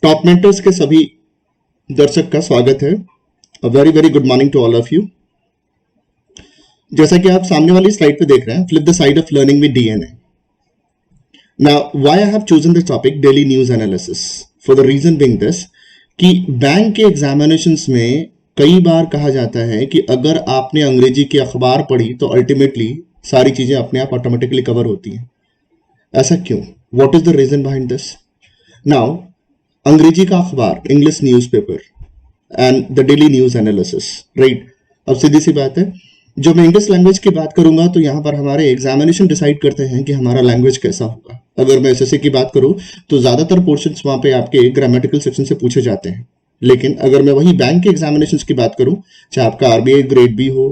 Top mentors के सभी दर्शक का स्वागत है। Very very good morning to all of you. जैसा कि आप सामने वाली स्लाइड पे देख रहे हैं, flip the side of learning with DNA. Now why I have chosen this topic, daily news analysis, for the reason being this कि बैंक के एग्जामिनेशंस में कई बार कहा जाता है कि अगर आपने अंग्रेजी की अखबार पढ़ी तो अल्टीमेटली सारी चीजें अपने आप ऑटोमेटिकली कवर होती हैं। ऐसा क्यों? What is the reason behind this? Now Angrezi का अखबार, English newspaper and the daily news analysis, right. अब सीधी सी बात है, जो मैं इंग्लिश लैंग्वेज की बात करूंगा तो यहाँ पर हमारे एग्जामिनेशन डिसाइड करते हैं कि हमारा लैंग्वेज कैसा होगा। अगर मैं एसएससी की बात करूं तो ज्यादातर पोर्शंस वहां पे आपके ग्रामेटिकल सेक्शन से पूछे जाते हैं। लेकिन अगर मैं वही बैंक के एग्जामिनेशन की बात करूं, चाहे आपका आरबीआई ग्रेड बी हो,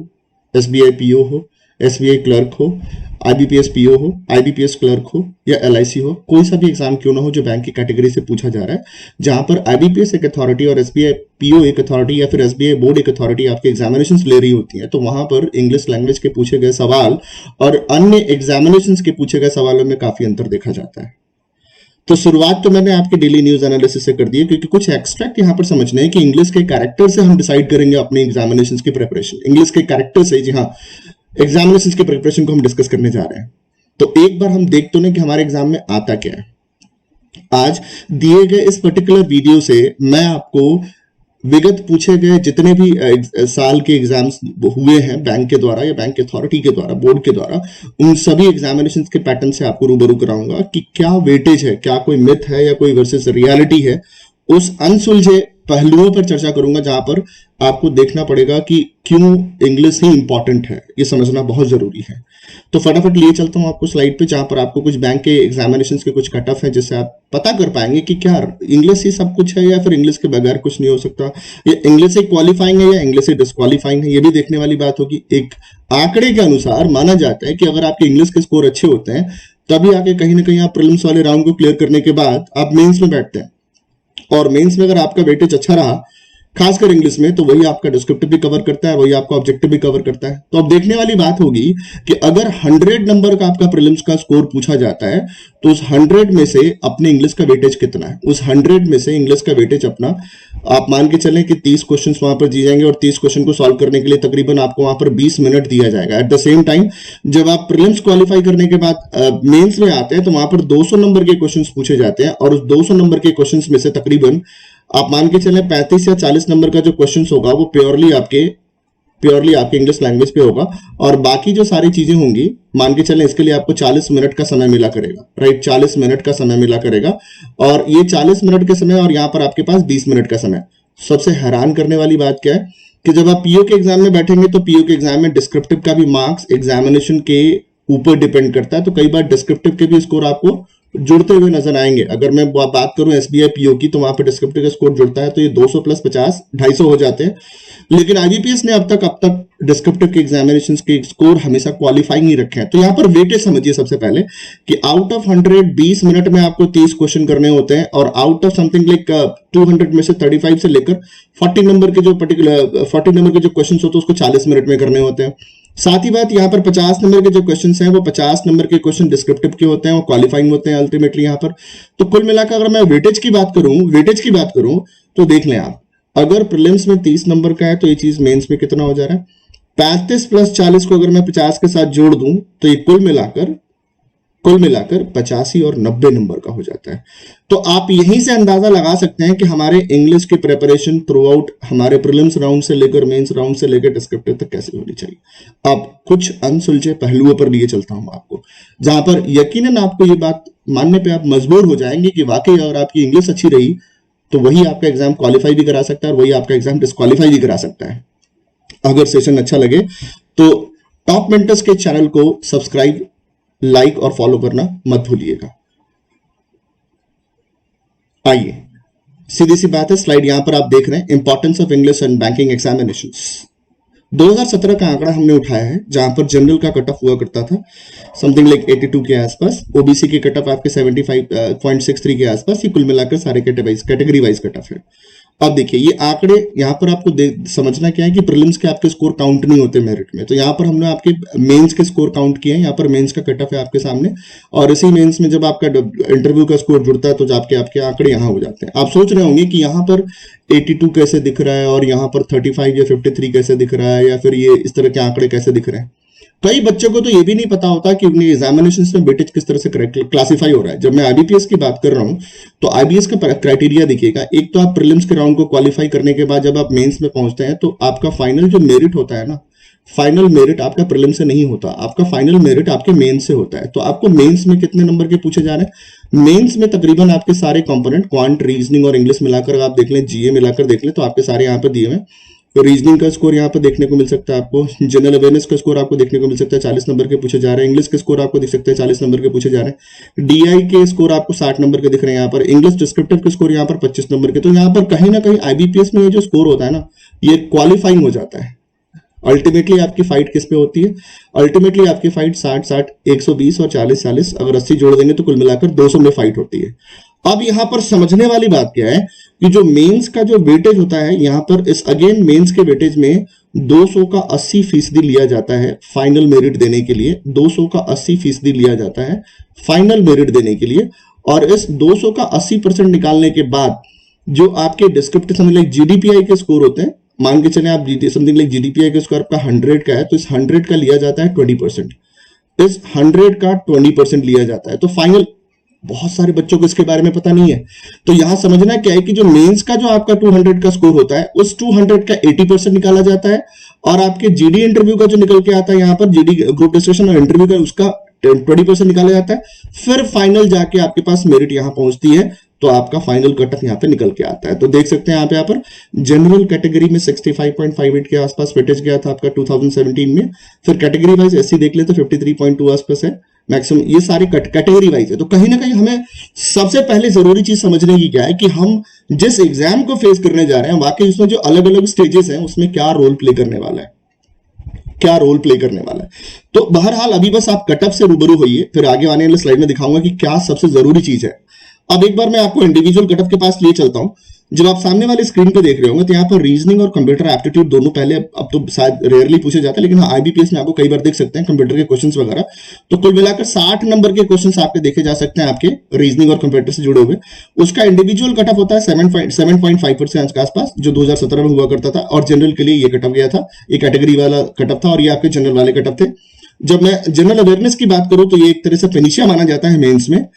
एसबीआई पीओ हो, एसबीआई क्लर्क हो, आईबीपीएस पीओ हो, आईबीपीएस क्लर्क हो या एलआईसी हो, कोई सा भी एग्जाम क्यों ना हो जो बैंक की कैटेगरी से पूछा जा रहा है, जहां पर आईबीपीएस एक अथॉरिटी और एसबीआई पीओ एक अथॉरिटी या फिर एसबीआई बोर्ड एक अथॉरिटी आपके एग्जामिनेशन ले रही होती है, तो वहां पर इंग्लिश लैंग्वेज के पूछे गए सवाल और अन्य एग्जामिनेशन के पूछे गए सवालों में काफी अंतर देखा जाता है। तो शुरुआत तो मैंने आपके डेली न्यूज एनालिसिस से कर दी है, क्योंकि कुछ एक्सट्रैक्ट यहाँ पर समझने हैं कि इंग्लिश के कैरेक्टर से हम डिसाइड करेंगे अपने एग्जामिनेशन की प्रिपरेशन। इंग्लिश के कैरेक्टर से, जी हाँ, एग्जामिनेशन की प्रिपरेशन को हम डिस्कस करने जा रहे हैं। तो एक बार हम देख तो लें कि हमारे एग्जाम में आता क्या है। आज दिए गए इस पर्टिकुलर वीडियो से मैं आपको विगत पूछे गए जितने भी साल के एग्जाम्स हुए हैं बैंक के द्वारा या बैंक अथॉरिटी के द्वारा, बोर्ड के द्वारा, उन सभी एग्जामिनेशन के पैटर्न से आपको रूबरू कराऊंगा कि क्या वेटेज है, क्या कोई मिथ है या कोई वर्सेस रियलिटी है। उस अनसुलझे पहलुओं पर चर्चा करूंगा जहां पर आपको देखना पड़ेगा कि क्यों इंग्लिश ही इंपॉर्टेंट है, ये समझना बहुत जरूरी है। तो फटाफट लिए चलता हूं आपको स्लाइड पे, जहां पर आपको कुछ बैंक के एग्जामिनेशंस के कुछ कट ऑफ है, जिससे आप पता कर पाएंगे कि क्या इंग्लिश ही सब कुछ है या फिर इंग्लिश के बगैर कुछ नहीं हो सकता, या इंग्लिश ही क्वालिफाइंग है या इंग्लिश ही डिस्क्वालीफाइंग है। ये भी देखने वाली बात होगी। एक आंकड़े के अनुसार माना जाता है कि अगर आपके इंग्लिश के स्कोर अच्छे होते हैं तभी आके कहीं ना कहीं आप प्रीलिम्स वाले राउंड को क्लियर करने के बाद आप मेंस में बैठते हैं, और मेंस में अगर आपका वेटेज अच्छा रहा खासकर इंग्लिश में, तो वही आपका डिस्क्रिप्टिव भी कवर करता है, वही आपका ऑब्जेक्टिव भी कवर करता है। तो अब देखने वाली बात होगी कि अगर 100 नंबर का आपका प्रीलिम्स का स्कोर पूछा जाता है तो उस 100 में से अपने इंग्लिश का वेटेज कितना है। उस 100 में से इंग्लिश का वेटेज अपना आप मान के चलें कि 30 क्वेश्चन वहां पर दिए जाएंगे और 30 क्वेश्चन को सॉल्व करने के लिए तकरीबन आपको वहां पर 20 मिनट दिया जाएगा। एट द सेम टाइम जब आप प्रीलिम्स क्वालिफाई करने के बाद मेंस में आते हैं तो वहां पर 200 नंबर के क्वेश्चन पूछे जाते हैं, और उस 200 नंबर के क्वेश्चन में से तकरीबन आप मान के चलें 35 या 40 नंबर का जो क्वेश्चन होगा वो प्योरली आपके इंग्लिश लैंग्वेज पे होगा, और बाकी जो सारी चीजें होंगी मान के चलें इसके लिए आपको 40 मिनट का समय मिला करेगा, राइट। 40 मिनट का समय मिला करेगा, और ये 40 मिनट के समय और यहाँ पर आपके पास 20 मिनट का समय। सबसे हैरान करने वाली बात क्या है कि जब आप पीओ के एग्जाम में बैठेंगे तो पीओ के एग्जाम में डिस्क्रिप्टिव का भी मार्क्स एग्जामिनेशन के ऊपर डिपेंड करता है, तो कई बार डिस्क्रिप्टिव के भी स्कोर आपको जुड़ते हुए नजर आएंगे। अगर मैं बात करूं एसबीआई पीओ की तो वहां पे डिस्क्रिप्टिव का स्कोर जुड़ता है तो ये 200 प्लस 50 250 हो जाते हैं। लेकिन आईबीपीएस ने अब तक डिस्क्रिप्टिव के एग्जामिनेशंस के स्कोर हमेशा क्वालिफाइंग ही रखे हैं। तो यहाँ पर वेटेज समझिए सबसे पहले कि आउट ऑफ 100 20 मिनट में आपको 30 क्वेश्चन करने होते हैं, और आउट ऑफ समथिंग लाइक 200 में से 35 से लेकर 40 नंबर के जो क्वेश्चन होते हैं उसको 40 मिनट में करने होते हैं। साथ ही बात यहाँ पर 50 नंबर के जो क्वेश्चंस हैं वो 50 नंबर के क्वेश्चन डिस्क्रिप्टिव के होते हैं, वो क्वालिफाइंग होते हैं अल्टीमेटली यहाँ पर। तो कुल मिलाकर अगर मैं वेटेज की बात करूं तो देख लें आप, अगर प्रीलिम्स में 30 नंबर का है तो ये चीज मेंस में कितना हो जा रहा है, 35 प्लस 40 को अगर मैं 50 के साथ जोड़ दूं तो ये कुल मिलाकर 85 और 90 नंबर का हो जाता है। तो आप यहीं से अंदाजा लगा सकते हैं कि हमारे इंग्लिश की प्रिपरेशन थ्रू आउट हमारे प्रीलिम्स राउंड से लेकर मेंस राउंड से लेकर डिस्क्रिप्टिव तक कैसे होनी चाहिए। अब कुछ अनसुलझे पहलुओं पर लिए चलता हूं आपको, जहां पर यकीनन आपको ये बात मानने पे आप मजबूर हो जाएंगे कि वाकई अगर आपकी इंग्लिश अच्छी रही तो वही आपका एग्जाम क्वालिफाई भी करा सकता है और वही आपका एग्जाम डिस्क्वालीफाई भी करा सकता है। अगर सेशन अच्छा लगे तो टॉप मेंटर्स के चैनल को सब्सक्राइब, लाइक और फॉलो करना मत भूलिएगा। आइए सीधी सी बात है, स्लाइड यहां पर आप देख रहे हैं, importance of English and banking examinations. 2017 का आंकड़ा हमने उठाया है जहां पर जनरल का कट ऑफ हुआ करता था समथिंग लाइक 82 के आसपास, ओबीसी के कट ऑफ आपके 75.63 के आसपास। ये कुल मिलाकर सारे कैटेगरी वाइज कट ऑफ है। अब देखिए ये आंकड़े यहाँ पर आपको समझना क्या है कि प्रीलिम्स के आपके स्कोर काउंट नहीं होते मेरिट में, तो यहाँ पर हमने आपके मेंस के स्कोर काउंट किए हैं। यहाँ पर मेंस का कट ऑफ है आपके सामने, और इसी मेंस में जब आपका इंटरव्यू का स्कोर जुड़ता है तो आपके आपके आंकड़े यहाँ हो जाते हैं। आप सोच रहे होंगे कि यहाँ पर 82 कैसे दिख रहा है और यहाँ पर 35 या 53 कैसे दिख रहा है, या फिर ये इस तरह के आंकड़े कैसे दिख रहे हैं। कई बच्चों को तो ये भी नहीं पता होता कि उनके एग्जामिनेशन में वेटेज किस तरह से क्लासिफाई हो रहा है। जब मैं आईबीपीएस की बात कर रहा हूं तो आईबीएस का क्राइटेरिया देखिएगा। एक तो आप प्रीलिम्स के राउंड को क्वालिफाई करने के बाद जब आप मेंस में पहुंचते हैं तो आपका फाइनल जो मेरिट होता है ना, फाइनल मेरिट आपका प्रीलिम से नहीं होता, आपका फाइनल मेरिट आपके मेंस से होता है। तो आपको मेंस में कितने नंबर के पूछे जा रहे हैं? मेंस में तकरीबन आपके सारे कंपोनेंट क्वांट, रीजनिंग और इंग्लिश मिलाकर आप देख लें, जीए मिलाकर देख लें, तो आपके सारे यहाँ पे दिए हुए। तो रीजनिंग का स्कोर यहाँ पर देखने को मिल सकता है आपको, जनरल अवेयरनेस का स्कोर आपको देखने को मिल सकता है 40 नंबर के पूछे जा रहे हैं, इंग्लिश के स्कोर आपको दिख सकते हैं 40 नंबर के पूछे जा रहे हैं, डीआई के स्कोर आपको 60 नंबर के दिख रहे हैं यहाँ पर, इंग्लिश डिस्क्रिप्टिव के स्कोर यहाँ पर 25 नंबर के। तो यहाँ पर कहीं ना कहीं आईबीपीएस में ये जो स्कोर होता है ना, ये क्वालिफाइंग हो जाता है। अल्टीमेटली आपकी फाइट किस पे होती है? अल्टीमेटली आपकी फाइट 60-60, 120 और 40-40, अगर 80 जोड़ देंगे तो कुल मिलाकर 200 में फाइट होती है। अब यहां पर समझने वाली बात क्या है कि जो मेंस का जो वेटेज होता है यहां पर इस अगेन मेंस के वेटेज में 200 का 80% लिया जाता है फाइनल मेरिट देने के लिए, 200 का 80% लिया जाता है फाइनल मेरिट देने के लिए। और इस 200 का 80% निकालने के बाद जो आपके डिस्क्रिप्टिव समथिंग लाइक जीडीपीआई के स्कोर होते हैं, मान के चले आप समथिंग लाइक जीडीपीआई का स्कोर आपका 100 का है, तो इस 100 का लिया जाता है 20%, इस 100 का 20% लिया जाता है। तो फाइनल बहुत सारे बच्चों को इसके बारे में पता नहीं है। तो यहां समझना क्या है कि जो मेंस का जो आपका 200 का स्कोर होता है उस 200 का 80% निकाला जाता है, और आपके जीडी इंटरव्यू का जो निकल के आता है यहाँ पर जीडी ग्रुप डिस्कशन और इंटरव्यू का उसका 20% निकाला जाता है। फिर फाइनल जाके आपके पास मेरिट यहां पहुंचती है, तो आपका फाइनल कट ऑफ यहाँ पे निकल के आता है। तो देख सकते हैं यहाँ पर जनरल कैटेगरी में 65.58 के आसपास वेटेज गया था आपका 2017 में। फिर कैटेगरी वाइज एससी देख ले तो 53.2 आसपास है मैक्सिमम। ये सारी कैटेगरी वाइज है। तो कहीं ना कहीं हमें सबसे पहले जरूरी चीज समझने की क्या है कि हम जिस एग्जाम को फेस करने जा रहे हैं वाकई उसमें जो अलग अलग स्टेजेस हैं उसमें क्या रोल प्ले करने वाला है, क्या रोल प्ले करने वाला है। तो बहरहाल अभी बस आप कट ऑफ से रूबरू होइए, फिर आगे आने वाले स्लाइड में दिखाऊंगा कि क्या सबसे जरूरी चीज है। अब एक बार मैं आपको इंडिविजुअल कट ऑफ के पास लिए चलता हूं। जब आप सामने वाले स्क्रीन पे देख रहे होंगे तो यहाँ पर रीजनिंग और कंप्यूटर एप्टीट्यूड दोनों पहले अब तो शायद रेयरली पूछे जाते हैं, लेकिन हाँ आईबीपीएस में आपको कई बार देख सकते हैं कंप्यूटर के क्वेश्चंस वगैरह। तो कुल मिलाकर 60 नंबर के क्वेश्चंस आपके देखे जा सकते हैं आपके रीजनिंग और कंप्यूटर से जुड़े हुए। उसका इंडिविजुअल कट ऑफ होता है 7.5% के आसपास, जो 2017 में हुआ करता था, और जनरल के लिए ये कट ऑफ गया था, ये कैटेगरी वाला कट ऑफ था, और ये आपके जनरल वाले कट ऑफ थे। जब मैं जनरल अवेयरनेस की बात करूं तो ये एक तरह से फिनिशिया माना जाता है मेंस में,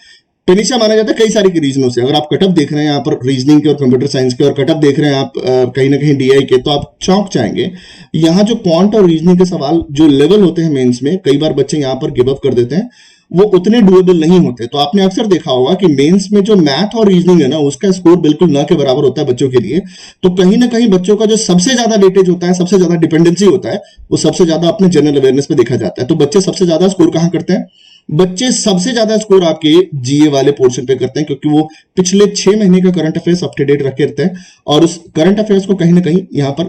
फिनिशिया माना जाता है कई सारे रीजनों से। अगर आप कटअप देख रहे हैं यहाँ पर रीजनिंग के और कंप्यूटर साइंस के, और कटअप देख रहे हैं आप कहीं ना कहीं डीआई के, तो आप चौंक जाएंगे। यहाँ जो क्वांट और रीजनिंग के सवाल जो लेवल होते हैं मेंस में, कई बार बच्चे यहाँ पर गिव अप कर देते हैं, वो उतने डुएबल नहीं होते। तो आपने अक्सर देखा होगा कि मेंस में जो मैथ और रीजनिंग है ना, उसका स्कोर बिल्कुल ना के बराबर होता है बच्चों के लिए। तो कहीं ना कहीं बच्चों का जो सबसे ज्यादा वेटेज होता है, सबसे ज्यादा डिपेंडेंसी होता है, वो सबसे ज्यादा अपने जनरल अवेयरनेस पे देखा जाता है। तो बच्चे सबसे ज्यादा स्कोर कहां करते हैं? बच्चे सबसे ज्यादा स्कोर आपके जीए वाले पोर्शन पे करते हैं, क्योंकि वो पिछले 6 महीने का current affairs up to date रखे रहते हैं, और उस करंट अफेयर्स को कहीं ना कहीं यहाँ पर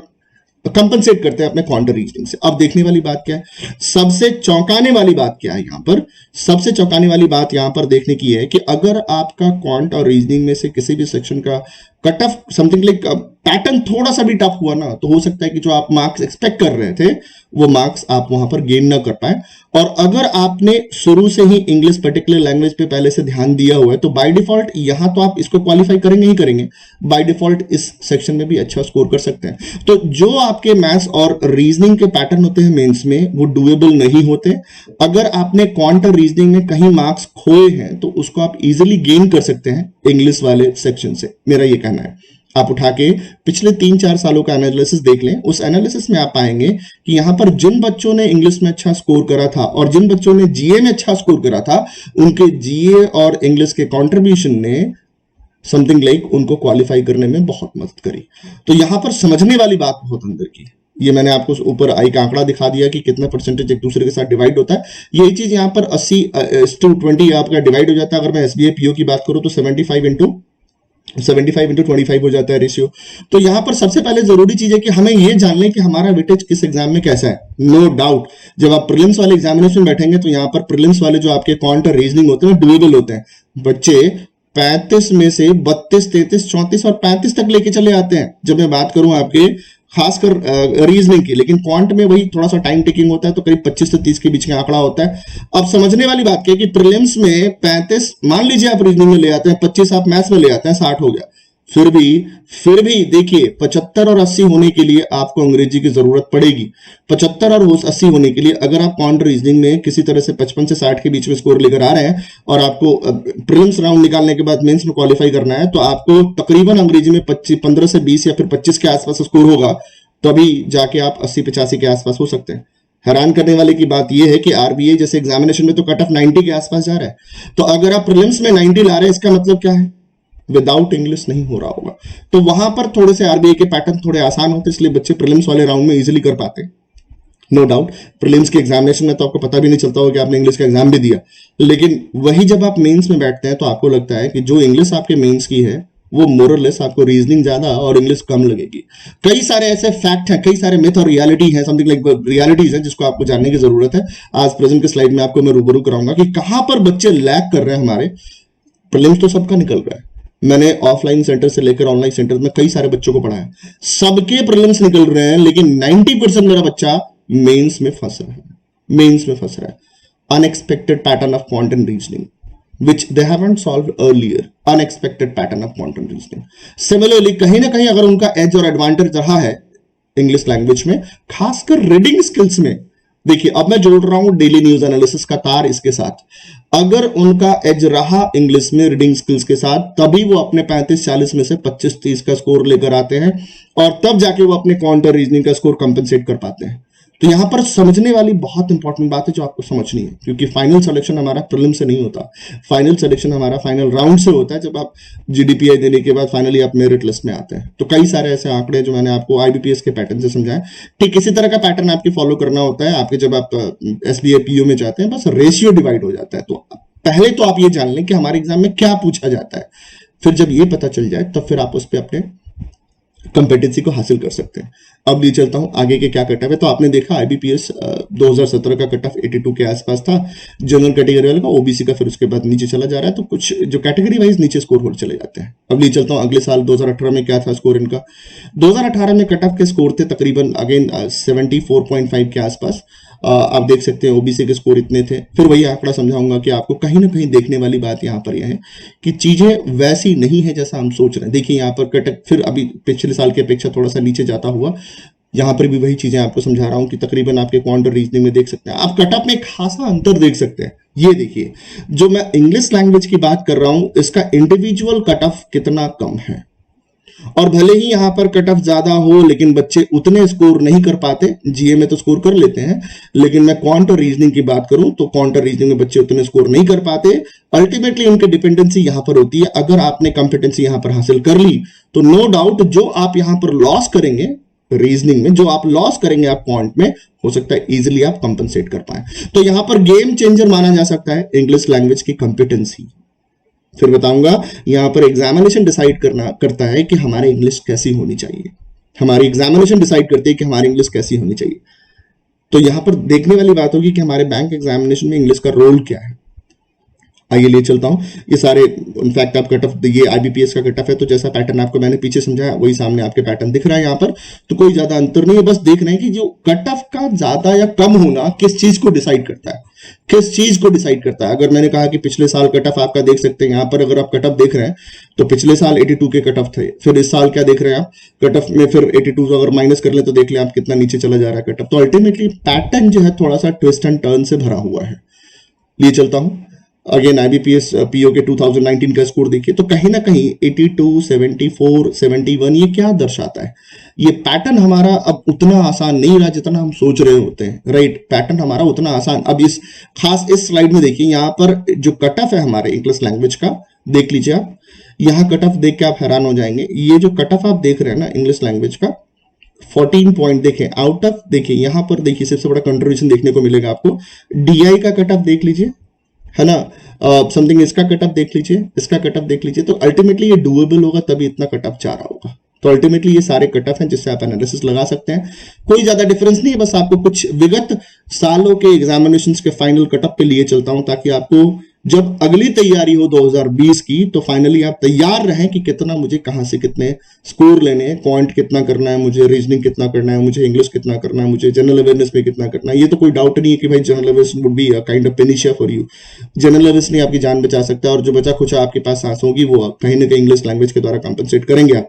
कंपनसेट करते हैं अपने क्वांट रीजनिंग से। अब देखने वाली बात क्या है, सबसे चौंकाने वाली बात क्या है यहाँ पर? सबसे चौंकाने वाली बात यहाँ पर देखने की है कि अगर आपका क्वांट और रीजनिंग में से किसी भी सेक्शन का cut off something like pattern थोड़ा सा भी टफ हुआ ना, तो हो सकता है कि जो आप मार्क्स एक्सपेक्ट कर रहे थे वो मार्क्स आप वहां पर गेन ना कर पाए। और अगर आपने शुरू से ही इंग्लिश पर्टिकुलर लैंग्वेज पे पहले से ध्यान दिया हुआ है तो बाय डिफॉल्ट यहां तो आप इसको क्वालिफाई करेंगे ही करेंगे, बाय डिफॉल्ट इस सेक्शन में भी अच्छा स्कोर कर सकते हैं। तो जो आपके मैथ्स और रीजनिंग के पैटर्न होते हैं मेंस में, वो डुएबल नहीं होते। अगर आपने क्वांट और रीजनिंग में कहीं मार्क्स खोए हैं तो उसको आप इजिली गेन कर सकते हैं इंग्लिश वाले सेक्शन से, मेरा ये कहना है। आप उठा के पिछले 3-4 सालों का एनालिसिस देख लें, उस एनालिसिस में आप पाएंगे कि यहां पर जिन बच्चों ने इंग्लिश में अच्छा स्कोर करा था और जिन बच्चों ने जीए में अच्छा स्कोर करा था, उनके जीए और इंग्लिश के कंट्रीब्यूशन ने समथिंग लाइक उनको क्वालिफाई करने में बहुत मदद करी। तो यहां पर समझने वाली बात बहुत अंदर की, ये मैंने आपको ऊपर आई का आंकड़ा दिखा दिया कि कितना परसेंटेज एक दूसरे के साथ डिवाइड होता है। यही चीज यहाँ पर 80:20 आपका डिवाइड हो जाता है। अगर मैं एसबीआई पीओ की बात करूं तो 75:25 हो जाता है रेशियो। तो यहां पर सबसे पहले जरूरी चीज है कि हमें यह जान लें कि हमारा वेटेज किस एग्जाम में कैसा है। नो डाउट जब आप प्रीलिम्स वाले एग्जामिनेशन बैठेंगे तो यहां पर प्रीलिम्स वाले जो आपके क्वांट और रीजनिंग होते हैं डुएबल होते हैं। बच्चे 35 में से 32, 33, 34 और 35 तक लेके चले आते हैं, जब मैं बात करूं आपके खासकर रीजनिंग की। लेकिन क्वांट में वही थोड़ा सा टाइम टेकिंग होता है, तो करीब 25 से 30 के बीच में आंकड़ा होता है। अब समझने वाली बात क्या है कि प्रीलिम्स में 35 मान लीजिए आप रीजनिंग में ले आते हैं, 25 आप मैथ्स में ले आते हैं, 60 हो गया। फिर भी देखिए 75 और 80 होने के लिए आपको अंग्रेजी की जरूरत पड़ेगी। 75 और 80 होने के लिए अगर आप क्वांट रीजनिंग में किसी तरह से 55 से 60 के बीच में स्कोर लेकर आ रहे हैं और आपको प्रीलिम्स राउंड निकालने के बाद मेंस में क्वालिफाई करना है, तो आपको तकरीबन अंग्रेजी में 15 से 20 या फिर 25 के आसपास स्कोर होगा, तभी जाके आप 80-85 के आसपास हो सकते हैं। हैरान करने वाले की बात यह है कि आरबीआई जैसे एग्जामिनेशन में तो कट ऑफ 90 के आसपास जा रहा है, तो अगर आप प्रीलिम्स में 90 ला रहे हैं, इसका मतलब क्या है? विदाउट इंग्लिश नहीं हो रहा होगा। तो वहां पर थोड़े से आरबीआई के पैटर्न थोड़े आसान होते, इसलिए बच्चे प्रीलिम्स वाले राउंड में इजीली कर पाते हैं। नो डाउट प्रीलिम्स के एग्जामिनेशन में तो आपको पता भी नहीं चलता होगा कि आपने इंग्लिश का एग्जाम भी दिया, लेकिन वही जब आप मेंस में बैठते हैं तो आपको लगता है कि जो इंग्लिश आपके मेंस की है वो मोरलेस आपको रीजनिंग ज्यादा और इंग्लिश कम लगेगी। कई सारे ऐसे फैक्ट हैं, कई सारे मिथ और रियलिटी है, समथिंग लाइक रियलिटीज है, जिसको आपको जानने की जरूरत है। आज प्रेजेंट के स्लाइड में आपको मैं रूबरू कराऊंगा कि कहां पर बच्चे लैग कर रहे हैं हमारे। प्रीलिम्स तो सबका निकल रहा है, मैंने ऑफलाइन सेंटर से लेकर ऑनलाइन सेंटर में कई सारे बच्चों को पढ़ाया, सबके प्रीलिम्स निकल रहे हैं, लेकिन 90% मेरा बच्चा मेंस में फंस रहा है, मेंस में फंस रहा है। Unexpected pattern of quant and reasoning which they haven't solved earlier, unexpected pattern of quantum reasoning. Similarly कहीं ना कहीं अगर उनका एज और एडवांटेज रहा है इंग्लिश लैंग्वेज में, खासकर रीडिंग स्किल्स में, देखिए अब मैं जोड़ रहा हूं डेली न्यूज एनालिसिस का तार इसके साथ, अगर उनका एज रहा इंग्लिश में रीडिंग स्किल्स के साथ, तभी वो अपने 35-40 में से 25-30 का स्कोर लेकर आते हैं और तब जाके वो अपने क्वांटम रीजनिंग का स्कोर कंपेंसेट कर पाते हैं। तो यहां पर समझने वाली बहुत इंपॉर्टेंट बात है जो आपको समझनी है, क्योंकि फाइनल सिलेक्शन हमारा प्रीलिम से नहीं होता, फाइनल सिलेक्शन हमारा फाइनल राउंड से होता है, जब आप जीडीपीआई देने के बाद फाइनली आप मेरिट लिस्ट में आते हैं। तो कई सारे ऐसे आंकड़े जो मैंने आपको आईबीपीएस के पैटर्न से समझाया, ठीक इसी तरह का पैटर्न आपके फॉलो करना होता है आपके जब आप एसबीआई पीओ में जाते हैं, बस रेशियो डिवाइड हो जाता है। तो पहले तो आप ये जान लें कि हमारे एग्जाम में क्या पूछा जाता है, फिर जब ये पता चल जाए तब फिर आप उस पर अपने कंपेटेंसी को हासिल कर सकते हैं। अब ले चलता हूं आगे के क्या कट ऑफ है। तो आपने देखा आईबीपीएस 2017 का कट ऑफ 82 के आसपास था, जनरल कैटेगरी वाले का, ओबीसी का फिर उसके बाद नीचे चला जा रहा है, तो कुछ जो कैटेगरी वाइज नीचे स्कोर हो चले जाते हैं। अब ले चलता हूं अगले साल 2018 में क्या था स्कोर इनका। 2018 में कट ऑफ के स्कोर थे तकरीबन अगेन 74.5 के आसपास। आप देख सकते हैं ओबीसी के स्कोर इतने थे। फिर वही आंकड़ा समझाऊंगा कि आपको कहीं ना कहीं देखने वाली बात यहाँ पर यह है कि चीजें वैसी नहीं है जैसा हम सोच रहे हैं। देखिए यहाँ पर कट फिर अभी पिछले साल की अपेक्षा थोड़ा सा नीचे जाता हुआ, यहाँ पर भी वही चीजें आपको समझा रहा हूं कि तकरीबन आपके क्वांटम रीजनिंग में देख सकते हैं आप कट ऑफ में खासा अंतर देख सकते हैं। ये देखिए जो मैं इंग्लिश लैंग्वेज की बात कर रहा हूं, इसका इंडिविजुअल कट ऑफ कितना कम है, और भले ही यहां पर कट ऑफ ज्यादा हो लेकिन बच्चे उतने स्कोर नहीं कर पाते। जीए में तो स्कोर कर लेते हैं, लेकिन मैं क्वांटम रीजनिंग की बात करूं तो क्वांटम रीजनिंग में बच्चे उतने स्कोर नहीं कर पाते। अल्टीमेटली उनकी डिपेंडेंसी यहां पर होती है। अगर आपने कॉम्पिटेंसी यहां पर हासिल कर ली तो नो डाउट जो आप यहां पर लॉस करेंगे रीजनिंग में, जो आप लॉस करेंगे आप क्वांट में, हो सकता है इजीली आप कंपनसेट कर पाए। तो यहां पर गेम चेंजर माना जा सकता है इंग्लिश लैंग्वेज की कॉम्पिटेंसी। फिर बताऊंगा यहां पर एग्जामिनेशन डिसाइड करता है कि हमारी इंग्लिश कैसी होनी चाहिए, हमारी एग्जामिनेशन डिसाइड करती है कि हमारी इंग्लिश कैसी होनी चाहिए। तो यहां पर देखने वाली बात होगी कि हमारे बैंक एग्जामिनेशन में इंग्लिश का रोल क्या है। आइए ले चलता हूं ये सारे, इनफैक्ट आप कट ऑफ, ये आईबीपीएस का कट ऑफ है, तो जैसा पैटर्न आपको मैंने पीछे समझाया वही सामने आपके पैटर्न दिख रहा है। यहाँ पर तो कोई ज्यादा अंतर नहीं है, बस देख रहे हैं कि जो कट ऑफ का ज्यादा या कम होना किस चीज को डिसाइड करता है, किस चीज को डिसाइड करता है। अगर मैंने कहा कि पिछले साल कट ऑफ आपका देख सकते हैं, यहाँ पर अगर आप कट ऑफ देख रहे हैं तो पिछले साल 82 के कट ऑफ थे, फिर इस साल क्या देख रहे हैं आप कट ऑफ में, फिर 82 अगर माइनस कर ले तो देख ले आप कितना नीचे चला जा रहा है कट ऑफ। तो अल्टीमेटली पैटर्न जो है थोड़ा सा ट्विस्ट एंड टर्न से भरा हुआ है। लिए चलता हूं अगेन आईबीपीएस पीओ के 2019 का स्कोर देखिए, तो कहीं ना कहीं 82, 74, 71 ये क्या दर्शाता है, ये पैटर्न हमारा अब उतना आसान नहीं रहा जितना हम सोच रहे होते हैं, राइट। पैटर्न हमारा उतना आसान, अब इस खास इस स्लाइड में देखिए यहाँ पर जो कट ऑफ है हमारे इंग्लिश लैंग्वेज का, देख लीजिए आप, यहाँ कट ऑफ देख के आप हैरान हो जाएंगे। ये जो कट ऑफ आप देख रहे हैं ना इंग्लिश लैंग्वेज का 14 पॉइंट देखें आउट ऑफ, देखिए यहाँ पर देखिए सबसे बड़ा कंट्रीब्यूशन देखने को मिलेगा आपको। डीआई का कट ऑफ देख लीजिए, है ना, समथिंग इसका कट ऑफ देख लीजिए, इसका कट ऑफ देख लीजिए। तो अल्टीमेटली ये डूएबल होगा तभी इतना कट ऑफ जा रहा होगा। तो अल्टीमेटली ये सारे कट ऑफ हैं जिससे आप एनालिसिस लगा सकते हैं। कोई ज्यादा डिफरेंस नहीं है, बस आपको कुछ विगत सालों के एग्जामिनेशंस के फाइनल कट ऑफ पे लिए चलता हूं ताकि आपको जब अगली तैयारी हो 2020 की, तो फाइनली आप तैयार रहें कि कितना मुझे कहां से कितने स्कोर लेने हैं, क्वांट कितना करना है मुझे, रीजनिंग कितना करना है मुझे, इंग्लिश कितना करना है मुझे, जनरल अवेयरनेस में कितना करना है। ये तो कोई डाउट नहीं है कि भाई general awareness would be a kind of panacea for you. General awareness नहीं आपकी जान बचा सकता, और जो बचा कुछ आपके पास सांस होगी वो आप कहीं ना कहीं इंग्लिश लैंग्वेज के द्वारा कॉम्पनसेट करेंगे आप।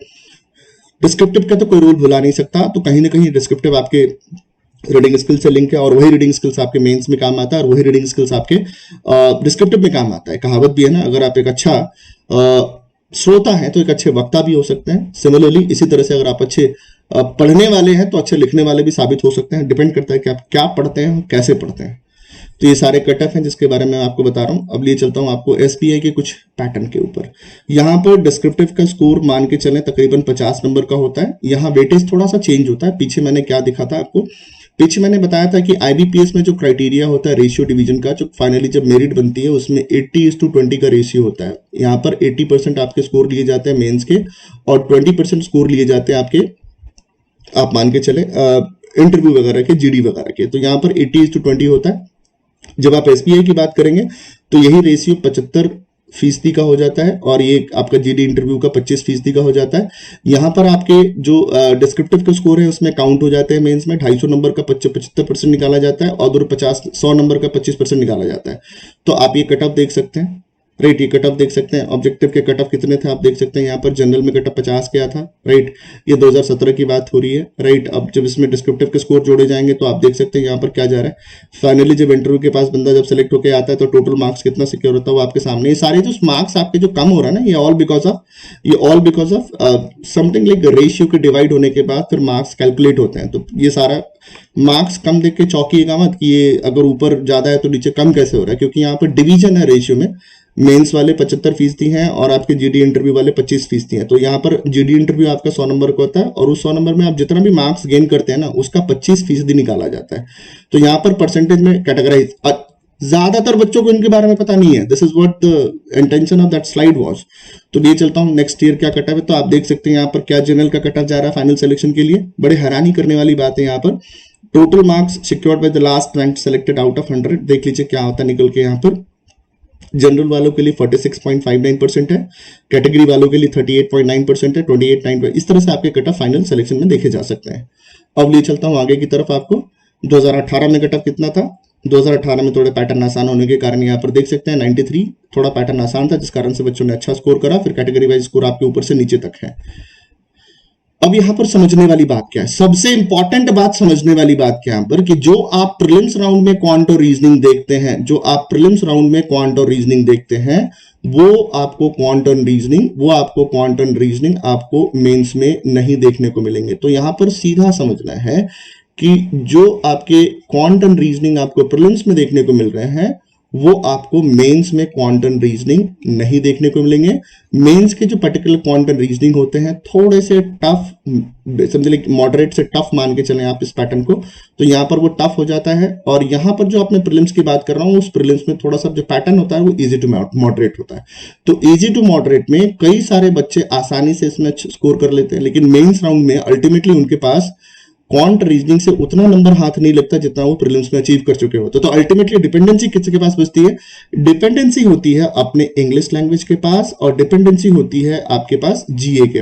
डिस्क्रिप्टिव का तो कोई रूल भुला नहीं सकता, तो कहीं ना कहीं डिस्क्रिप्टिव आपके रीडिंग स्किल से लिंक है, और वही रीडिंग स्किल्स आपके मेंस में काम आता है, और वही रीडिंग स्किल्स आपके डिस्क्रिप्टिव में काम आता है। कहावत भी है ना, अगर आप एक अच्छा श्रोता हैं तो एक अच्छे वक्ता भी हो सकते हैं। सिमिलरली इसी तरह से अगर आप अच्छे पढ़ने वाले हैं तो अच्छे लिखने वाले भी साबित हो सकते हैं। डिपेंड करता है कि आप क्या पढ़ते हैं, कैसे पढ़ते हैं। तो ये सारे कट ऑफ हैं जिसके बारे में आपको बता रहा हूं। अब लिए चलता हूं आपको एसबीआई के कुछ पैटर्न के ऊपर। यहाँ पर डिस्क्रिप्टिव का स्कोर मान के चलें तकरीबन 50 नंबर का होता है। यहाँ वेटेज थोड़ा सा चेंज होता है। पीछे मैंने क्या दिखा था आपको, पीछे मैंने बताया था कि आईबीपीएस में जो क्राइटेरिया होता है रेशियो डिवीजन का, जो फाइनली जब मेरिट बनती है उसमें 80:20 का रेशियो होता है। यहाँ पर 80% आपके स्कोर लिए जाते हैं मेंस के, और 20% स्कोर लिए जाते हैं आपके, आप मान के चले इंटरव्यू वगैरह के, जीडी वगैरह के। तो यहाँ पर 80:20 होता है। जब आप एसबीआई की बात करेंगे तो यही रेशियो 75% का हो जाता है, और ये आपका जीडी इंटरव्यू का 25% का हो जाता है। यहाँ पर आपके जो डिस्क्रिप्टिव का स्कोर है उसमें काउंट हो जाते हैं मेंस में 250 नंबर का 75% निकाला जाता है, और 100 नंबर का 25% निकाला जाता है। तो आप ये कट ऑफ देख सकते हैं, राइट। ये कट ऑफ देख सकते हैं। ऑब्जेक्टिव के कट ऑफ कितने थे आप देख सकते हैं। यहाँ पर जनरल में कट ऑफ 50 गया था, राइट। ये 2017 की बात हो रही है, राइट। अब जब इसमें डिस्क्रिप्टिव के स्कोर जोड़े जाएंगे तो आप देख सकते हैं यहाँ पर क्या जा रहा है। फाइनली जब इंटरव्यू के पास बंदा जब सेलेक्ट होकर आता है तो टोटल मार्क्स कितना सिक्योर होता है वो आपके सामने। ये सारे जो मार्क्स आपके जो कम हो रहा है ना, ये all because of something like ratio के डिवाइड होने के बाद फिर मार्क्स कैलकुलेट होते हैं। तो ये सारा मार्क्स कम देख के चौंकिएगा मत कि ये अगर ऊपर ज्यादा है तो नीचे कम कैसे हो रहा है, क्योंकि यहाँ पर डिवीजन है रेशियो में। मेंस वाले 75% हैं और आपके जीडी इंटरव्यू वाले 25% हैं। तो यहाँ पर जीडी इंटरव्यू आपका 100 नंबर का होता है, और उस 100 नंबर में आप जितना भी मार्क्स गेन करते हैं ना उसका 25% निकाला जाता है। तो यहाँ पर परसेंटेज में कैटेगराइज, ज्यादातर बच्चों को इनके बारे में पता नहीं है। This is what the intention of that slide was. तो ये चलता हूँ नेक्स्ट ईयर क्या कट ऑफ है। तो आप देख सकते हैं यहाँ पर क्या जनरल का कट ऑफ जा रहा है फाइनल सिलेक्शन के लिए। बड़े हैरानी करने वाली बात है यहाँ पर, total marks secured by the last rank selected out of 100। देख लीजिए क्या होता है निकल के। यहाँ पर जनरल वालों के लिए 46.59% है, कैटेगरी वालों के लिए 38.9% है, 28.9। इस तरह से आपके कट ऑफ फाइनल सिलेक्शन में देखे जा सकते हैं। अब ले चलता हूं आगे की तरफ। आपको 2018 में कट ऑफ कितना था। 2018 में थोड़े पैटर्न आसान होने के कारण यहाँ पर देख सकते हैं 93, थोड़ा पैटर्न आसान था जिस कारण से बच्चों ने अच्छा स्कोर करा। फिर कैटेगरी वाइज स्कोर आपके ऊपर से नीचे तक है। अब यहां पर समझने वाली बात क्या है, सबसे इंपॉर्टेंट बात समझने वाली बात क्या है यहाँ पर, कि जो आप प्रीलिम्स राउंड में क्वांट और रीजनिंग देखते हैं, जो आप प्रीलिम्स राउंड में क्वांट और रीजनिंग देखते हैं, वो आपको क्वांट और रीजनिंग आपको मेंस में नहीं देखने को मिलेंगे। तो यहां पर सीधा समझना है कि जो आपके क्वांट एंड रीजनिंग आपको प्रीलिम्स में देखने को मिल रहे हैं वो आपको मेंस में क्वांट एंड रीजनिंग नहीं देखने को मिलेंगे। मेंस के जो पर्टिकुलर क्वांट एंड रीजनिंग होते हैं थोड़े से टफ, समझिए मॉडरेट से टफ मान के चलें आप इस पैटर्न को, तो यहाँ पर वो टफ हो जाता है। और यहाँ पर जो अपने प्रीलिम्स की बात कर रहा हूँ उस प्रीलिम्स में थोड़ा सा जो पैटर्न होता है वो इजी टू मॉडरेट होता है। तो इजी टू मॉडरेट में कई सारे बच्चे आसानी से इसमें स्कोर कर लेते हैं, लेकिन मेंस राउंड में अल्टीमेटली उनके पास क्वांट रीजनिंग से उतना नंबर हाथ नहीं लगता जितना वो प्रीलिम्स में अचीव कर चुके होते। तो अल्टीमेटली डिपेंडेंसी किसके पास बचती है, डिपेंडेंसी होती है अपने इंग्लिश लैंग्वेज के पास, और डिपेंडेंसी होती है आपके पास जीए के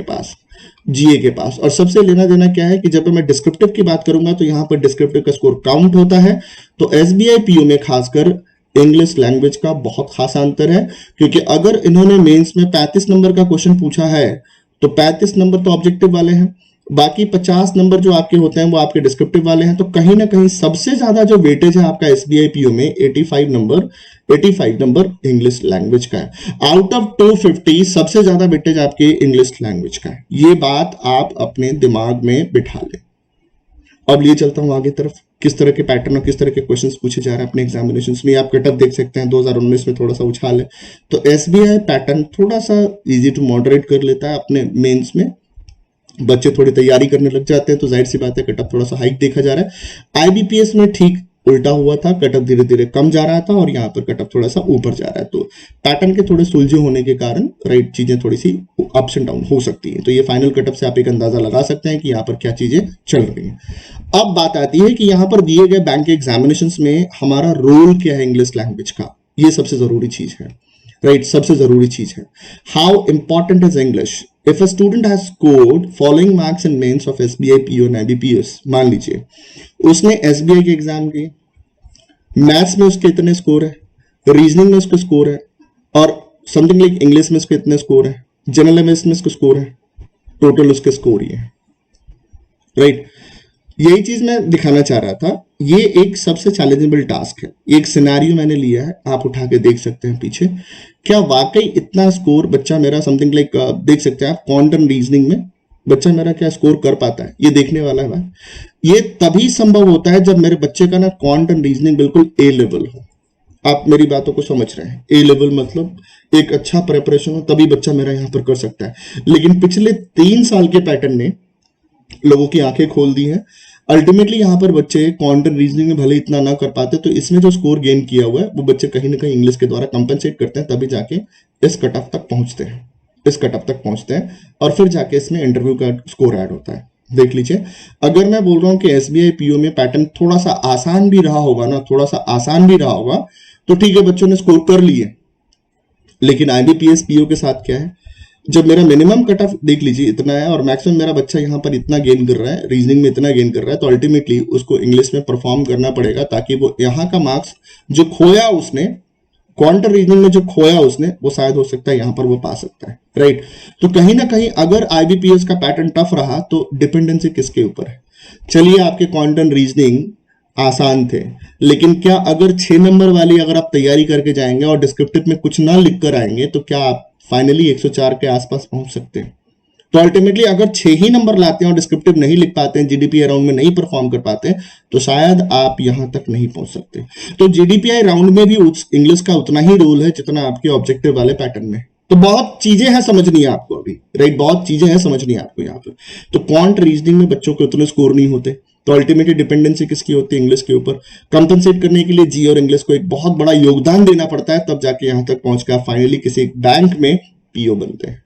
पास। और सबसे लेना देना क्या है कि जब मैं डिस्क्रिप्टिव की बात करूंगा तो यहां पर डिस्क्रिप्टिव का स्कोर काउंट होता है। तो एसबीआई पीओ में खासकर इंग्लिश लैंग्वेज का बहुत खास अंतर है, क्योंकि अगर इन्होंने मेंस में 35 नंबर का क्वेश्चन पूछा है तो 35 नंबर तो ऑब्जेक्टिव वाले हैं, बाकी 50 नंबर जो आपके होते हैं वो आपके डिस्क्रिप्टिव वाले हैं। तो कहीं ना कहीं सबसे ज्यादा जो वेटेज है आपका एसबीआई पीओ में 85 नंबर इंग्लिश लैंग्वेज का है। आउट ऑफ 250 सबसे ज्यादा वेटेज आपके इंग्लिश लैंग्वेज का है। ये बात आप अपने दिमाग में बिठा लें। अब लिए चलता हूं आगे तरफ, किस तरह के पैटर्न और किस तरह के क्वेश्चंस पूछे जा रहे हैं अपने एग्जामिनेशंस में। आप कट ऑफ देख सकते हैं 2019 में थोड़ा सा उछाल है। तो एसबीआई पैटर्न थोड़ा सा इजी टू मॉडरेट कर लेता है अपने मेंस में। बच्चे थोड़ी तैयारी करने लग जाते हैं तो जाहिर सी बात है कट ऑफ थोड़ा सा हाइक देखा जा रहा है। आईबीपीएस में ठीक उल्टा हुआ था, कट ऑफ धीरे धीरे कम जा रहा था और यहाँ पर कट ऑफ थोड़ा सा ऊपर जा रहा है। तो पैटर्न के थोड़े सुलझे होने के कारण राइट चीजें थोड़ी सी अप्स एंड डाउन हो सकती है। तो ये फाइनल कट ऑफ से आप एक अंदाजा लगा सकते हैं कि यहाँ पर क्या चीजें चल रही हैं। अब बात आती है कि यहाँ पर दिए गए बैंक के एग्जामिनेशंस में हमारा रोल क्या है इंग्लिश लैंग्वेज का। ये सबसे जरूरी चीज है, राइट, सबसे जरूरी चीज है। How important is English? If a student has scored following marks in mains of SBI PO and IBPS, मान लीजिए उसने एसबीआई के एग्जाम दिए, मैथ्स में उसके इतने स्कोर है, रीजनिंग में उसके स्कोर है, और समथिंग लाइक इंग्लिश में उसके इतने स्कोर है, जनरल अवेयरनेस में उसके स्कोर है, टोटल उसके स्कोर ही है, राइट। यही चीज मैं दिखाना चाह रहा था। ये एक सबसे चैलेंजेबल टास्क है। एक सिनेरियो मैंने लिया है, आप उठा के देख सकते हैं पीछे, क्या वाकई इतना स्कोर बच्चा मेरा समथिंग लाइक देख सकते हैं आप, क्वांटम रीजनिंग में बच्चा मेरा क्या स्कोर कर पाता है, ये देखने वाला है। ये तभी संभव होता है जब मेरे बच्चे का ना क्वांटम रीजनिंग बिल्कुल ए लेवल हो। आप मेरी बातों को समझ रहे हैं, ए लेवल मतलब एक अच्छा प्रिपरेशन हो, तभी बच्चा मेरा यहां पर कर सकता है। लेकिन पिछले 3 साल के पैटर्न ने लोगों की आंखें खोल दी हैं। अल्टीमेटली यहाँ पर बच्चे क्वांटम रीजनिंग में भले इतना ना कर पाते, तो इसमें जो स्कोर गेन किया हुआ है वो बच्चे कहीं ना कहीं इंग्लिश के द्वारा कंपनसेट करते हैं, तभी जाके इस कट ऑफ तक पहुंचते हैं, इस कट ऑफ तक पहुंचते हैं, और फिर जाके इसमें इंटरव्यू का स्कोर ऐड होता है। देख लीजिए, अगर मैं बोल रहा हूँ कि एसबीआई पीओ में पैटर्न थोड़ा सा आसान भी रहा होगा ना, थोड़ा सा आसान भी रहा होगा, तो ठीक है, बच्चों ने स्कोर कर लिए। लेकिन आईबीपीएस पीओ के साथ क्या है, जब मेरा मिनिमम कट ऑफ देख लीजिए इतना है और मैक्सिमम मेरा बच्चा यहाँ पर इतना गेन कर रहा है, रीजनिंग में इतना गेन कर रहा है, तो अल्टीमेटली उसको इंग्लिश में परफॉर्म करना पड़ेगा, ताकि वो यहाँ का मार्क्स जो खोया उसने क्वांटम रीजनिंग में, जो खोया उसने, वो शायद हो सकता है यहाँ पर वो पा सकता है, राइट। तो कहीं ना कहीं अगर आईबीपीएस का पैटर्न टफ रहा तो डिपेंडेंसी किसके ऊपर है? चलिए, आपके क्वांटम रीजनिंग आसान थे, लेकिन क्या अगर 6 नंबर वाली अगर आप तैयारी करके जाएंगे और डिस्क्रिप्टिव में कुछ ना लिख कर आएंगे, तो क्या आप फाइनली 104 के आसपास पहुंच सकते हैं? तो अल्टीमेटली अगर 6 ही नंबर लाते हैं और डिस्क्रिप्टिव नहीं लिख पाते हैं, जीडीपीआई राउंड में नहीं परफॉर्म कर पाते हैं, तो शायद आप यहां तक नहीं पहुंच सकते। तो जीडीपीआई राउंड में भी इंग्लिश का उतना ही रोल है जितना आपके ऑब्जेक्टिव वाले पैटर्न में। तो बहुत चीजें हैं समझनी है आपको अभी, राइट, बहुत चीजें हैं समझनी है आपको यहाँ पर। तो क्वांट रीजनिंग में बच्चों के उतने स्कोर नहीं होते, तो अल्टीमेटली डिपेंडेंसी किसकी होती है? इंग्लिश के ऊपर। कंपनसेट करने के लिए जी और इंग्लिश को एक बहुत बड़ा योगदान देना पड़ता है, तब जाके यहां तक पहुंच कर फाइनली किसी बैंक में पीओ बनते हैं।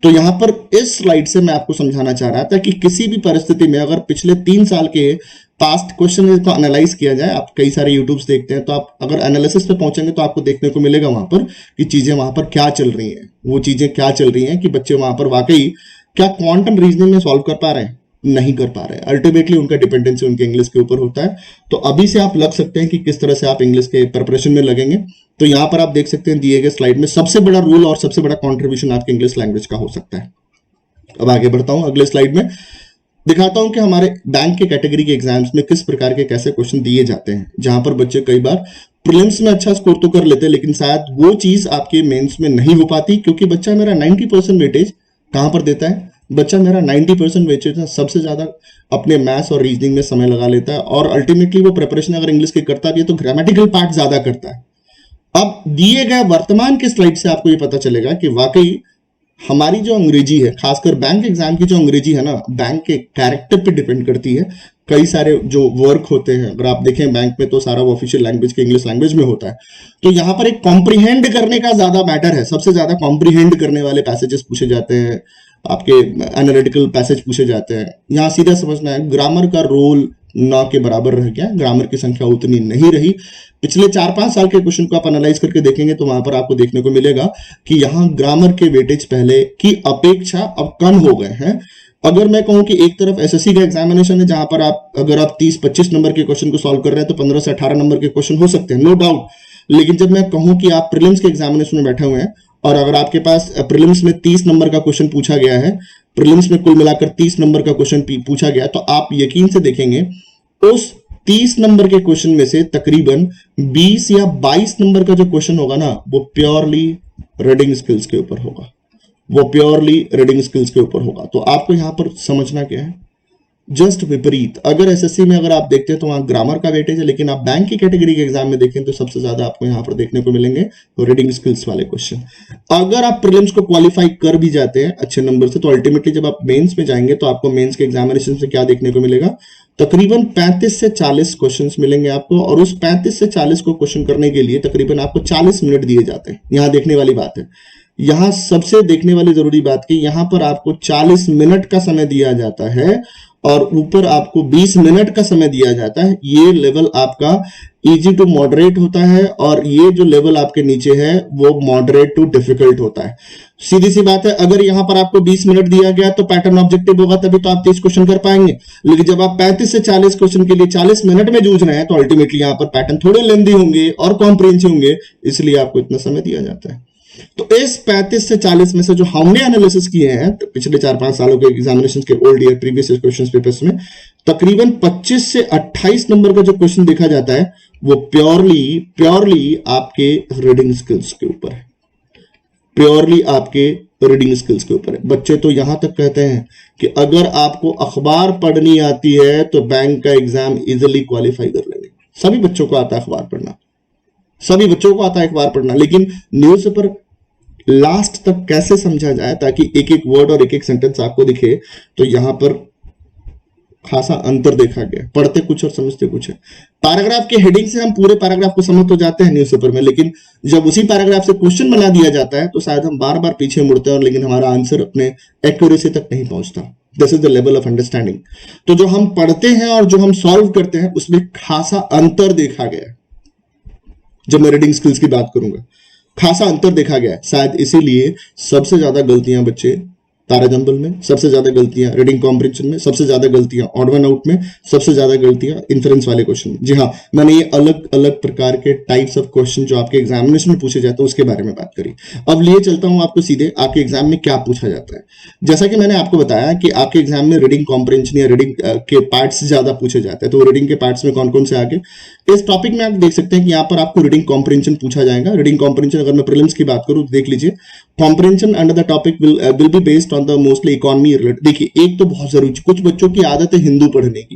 तो यहां पर इस स्लाइड से मैं आपको समझाना चाह रहा था कि किसी भी परिस्थिति में अगर पिछले 3 साल के पास्ट क्वेश्चन को एनालाइज किया जाए, आप कई सारे यूट्यूब्स देखते हैं, तो आप अगर एनालिसिस पे पहुंचेंगे तो आपको देखने को मिलेगा वहां पर कि चीजें वहां पर क्या चल रही हैं, वो चीजें क्या चल रही हैं कि बच्चे वहां पर वाकई क्या क्वांटम रीजनिंग में सॉल्व कर पा रहे हैं, नहीं कर पा रहे हैं। अल्टीमेटली उनका डिपेंडेंसी उनके इंग्लिश के ऊपर होता है। तो अभी से आप लग सकते हैं कि किस तरह से आप इंग्लिश के प्रिपरेशन में लगेंगे। तो यहां पर आप देख सकते हैं दिए गए स्लाइड में सबसे बड़ा रोल और सबसे बड़ा कंट्रीब्यूशन आपके इंग्लिश लैंग्वेज का हो सकता है। अब आगे बढ़ता हूं, अगले स्लाइड में दिखाता हूं कि हमारे बैंक के कैटेगरी के एग्जाम्स में किस प्रकार के कैसे क्वेश्चन दिए जाते हैं, जहां पर बच्चे कई बार प्रीलिम्स में अच्छा स्कोर तो कर लेते हैं, लेकिन शायद वो चीज आपके मेंस में नहीं हो पाती, क्योंकि बच्चा मेरा 90% वेटेज कहां पर देता है? बच्चा मेरा 90% वेटेज सबसे ज्यादा अपने मैथ्स और रीजनिंग में समय लगा लेता है, और अल्टीमेटली वो प्रिपरेशन अगर इंग्लिश की करता भी है तो ग्रामेटिकल पार्ट ज्यादा करता है। अब दिए गए वर्तमान के स्लाइड से आपको ये पता चलेगा कि वाकई हमारी जो अंग्रेजी है, खासकर बैंक एग्जाम की जो अंग्रेजी है ना, बैंक के कैरेक्टर पे डिपेंड करती है। कई सारे जो वर्क होते हैं, अगर आप देखें बैंक में तो सारा वो ऑफिशियल लैंग्वेज के इंग्लिश लैंग्वेज में होता है, तो यहाँ पर एक कॉम्प्रीहेंड करने का ज्यादा मैटर है। सबसे ज्यादा कॉम्प्रीहेंड करने वाले पैसेजेस पूछे जाते हैं, आपके एनालिटिकल पैसेज पूछे जाते हैं। यहाँ सीधा समझना है, ग्रामर का रोल ना के बराबर रह गया, ग्रामर की संख्या उतनी नहीं रही। पिछले 4-5 साल के क्वेश्चन को आप एनालाइज करके देखेंगे तो वहां पर आपको देखने को मिलेगा कि यहाँ ग्रामर के वेटेज पहले की अपेक्षा अब कम हो गए हैं। अगर मैं कहूं कि एक तरफ एसएससी का एग्जामिनेशन है, जहां पर अगर आप 30-25 नंबर के क्वेश्चन को सॉल्व कर रहे हैं तो 15 से 18 नंबर के क्वेश्चन हो सकते हैं, नो डाउट। लेकिन जब मैं कहूं कि आप प्रीलिम्स के एग्जामिनेशन में बैठे हुए हैं और अगर आपके पास प्रीलिम्स में 30 नंबर का क्वेश्चन पूछा गया है, प्रीलिम्स में कुल मिलाकर 30 नंबर का क्वेश्चन पूछा गया, तो आप यकीन से देखेंगे उस 30 नंबर के क्वेश्चन में से तकरीबन 20 या 22 नंबर का जो क्वेश्चन होगा ना, वो प्योरली रीडिंग स्किल्स के ऊपर होगा, वो प्योरली रीडिंग स्किल्स के ऊपर होगा। तो आपको यहां पर समझना क्या है, जस्ट विपरीत। अगर एसएससी में अगर आप देखते हैं तो वहां ग्रामर का वेटेज है, लेकिन आप बैंक की कैटेगरी के एग्जाम में देखें तो सबसे ज्यादा आपको यहां पर देखने को मिलेंगे रीडिंग स्किल्स वाले क्वेश्चन। अगर आप प्रीलिम्स को क्वालिफाई कर भी जाते हैं अच्छे नंबर से, तो अल्टीमेटली जब आप मेंस में जाएंगे तो आपको मेंस के एग्जामिनेशन से क्या देखने को मिलेगा? तकरीबन 35 से 40 क्वेश्चंस मिलेंगे आपको, और उस 35 से 40 को क्वेश्चन करने के लिए तकरीबन आपको 40 मिनट दिए जाते हैं। यहां देखने वाली बात है, यहां सबसे देखने वाली जरूरी बात की यहां पर आपको 40 मिनट का समय दिया जाता है और ऊपर आपको 20 मिनट का समय दिया जाता है। ये लेवल आपका इजी टू मॉडरेट होता है, और ये जो लेवल आपके नीचे है वो मॉडरेट टू डिफिकल्ट होता है। सीधी सी बात है, अगर यहां पर आपको 20 मिनट दिया गया तो पैटर्न ऑब्जेक्टिव होगा, तभी तो आप 30 क्वेश्चन कर पाएंगे। लेकिन जब आप 35 से 40 क्वेश्चन के लिए 40 मिनट में जूझ रहे हैं तो अल्टीमेटली यहां पर पैटर्न थोड़े लेंदी होंगे और कॉम्प्रिहेंसिव होंगे, इसलिए आपको इतना समय दिया जाता है। तो इस 35 से 40 में से जो हमने एनालिसिस किए हैं तो पिछले 4-5 सालों के एग्जामिनेशन के old year previous question papers में, तकरीबन 25 से 28 नंबर का जो क्वेश्चन देखा जाता है वो प्योरली आपके रीडिंग स्किल्स के ऊपर है, प्योरली आपके रीडिंग स्किल्स के ऊपर है। बच्चे तो यहां तक कहते हैं कि अगर आपको अखबार पढ़नी आती है तो बैंक का एग्जाम इजीली क्वालिफाई कर लेंगे। सभी बच्चों को आता है अखबार पढ़ना, सभी बच्चों को आता है अखबार पढ़ना, लेकिन न्यूज़पेपर लास्ट तक कैसे समझा जाए ताकि एक एक वर्ड और एक एक सेंटेंस आपको दिखे, तो यहां पर खासा अंतर देखा गया, पढ़ते कुछ और समझते कुछ है। पैराग्राफ के हेडिंग से हम पूरे पैराग्राफ को समझ तो जाते हैं न्यूज़पेपर में, लेकिन जब उसी पैराग्राफ से क्वेश्चन बना दिया जाता है तो शायद हम बार बार पीछे मुड़ते हैं, और लेकिन हमारा आंसर अपने एक्यूरेसी तक नहीं पहुंचता। This is the level of understanding. तो जो हम पढ़ते हैं और जो हम सॉल्व करते हैं उसमें खासा अंतर देखा गया है। जब मैं रीडिंग स्किल्स की बात करूंगा, खासा अंतर देखा गया है। शायद इसीलिए सबसे ज्यादा गलतियां बच्चे तारा जंबल में, सबसे ज्यादा गलतियां रीडिंग कॉम्प्रिहेंशन में, सबसे ज्यादा गलतियां ऑड वन आउट में, सबसे ज्यादा गलतियां इन्फरेंस वाले क्वेश्चन में। जी हाँ, मैंने ये अलग अलग प्रकार के टाइप्स ऑफ क्वेश्चन जो आपके एग्जामिनेशन में पूछे जाते हैं उसके बारे में बात करी। अब लिए चलता हूं आपको सीधे आपके एग्जाम में क्या पूछा जाता है। जैसा कि मैंने आपको बताया कि आपके एग्जाम में रीडिंग कॉम्प्रिहेंशन या रीडिंग के पार्ट्स ज्यादा पूछे जाते हैं। तो रीडिंग के पार्ट्स में कौन कौन से आगे इस टॉपिक में आप देख सकते हैं कि यहाँ पर आपको रीडिंग कॉम्प्रिहेंशन पूछा जाएगा। रीडिंग कॉम्प्रिहेंशन अगर मैं प्रीलिम्स की बात करूं तो देख लीजिए, comprehension under the topic will be based on the mostly economy related. देखिए, एक तो बहुत जरूरी, कुछ बच्चों की आदत है हिंदू पढ़ने की,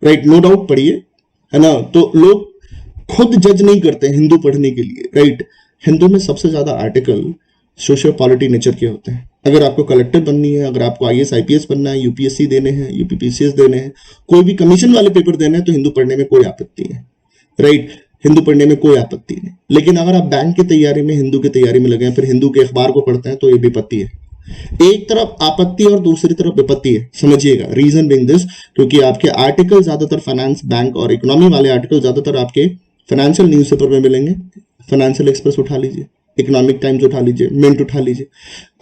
राइट, नो डाउट पढ़िए, है ना। तो लोग खुद जज नहीं करते हिंदू पढ़ने के लिए, राइट। हिंदू में सबसे ज्यादा आर्टिकल सोशियो पॉलिटी नेचर के होते हैं। अगर आपको कलेक्टर बननी है, अगर आपको आईएएस आईपीएस बनना है, यूपीएससी देने हैं, यूपीपीसीएस देने हैं, कोई भी कमीशन वाले पेपर देने हैं, तो हिंदू पढ़ने में कोई आपत्ति है, राइट, हिंदू पढ़ने में कोई आपत्ति नहीं। लेकिन अगर आप बैंक की तैयारी में, हिंदू की तैयारी में लगे हैं, फिर हिंदू के अखबार को पढ़ते हैं, तो ये विपत्ति है। एक तरफ आपत्ति और दूसरी तरफ विपत्ति है, समझिएगा। रीजन बिंग दिस, क्योंकि आपके आर्टिकल ज्यादातर फाइनेंस, बैंक और इकोनॉमी वाले आर्टिकल ज्यादातर आपके फाइनेंशियल न्यूज़पेपर में मिलेंगे। फाइनेंशियल एक्सप्रेस उठा लीजिए, इकोनॉमिक टाइम्स उठा लीजिए, मिंट उठा लीजिए,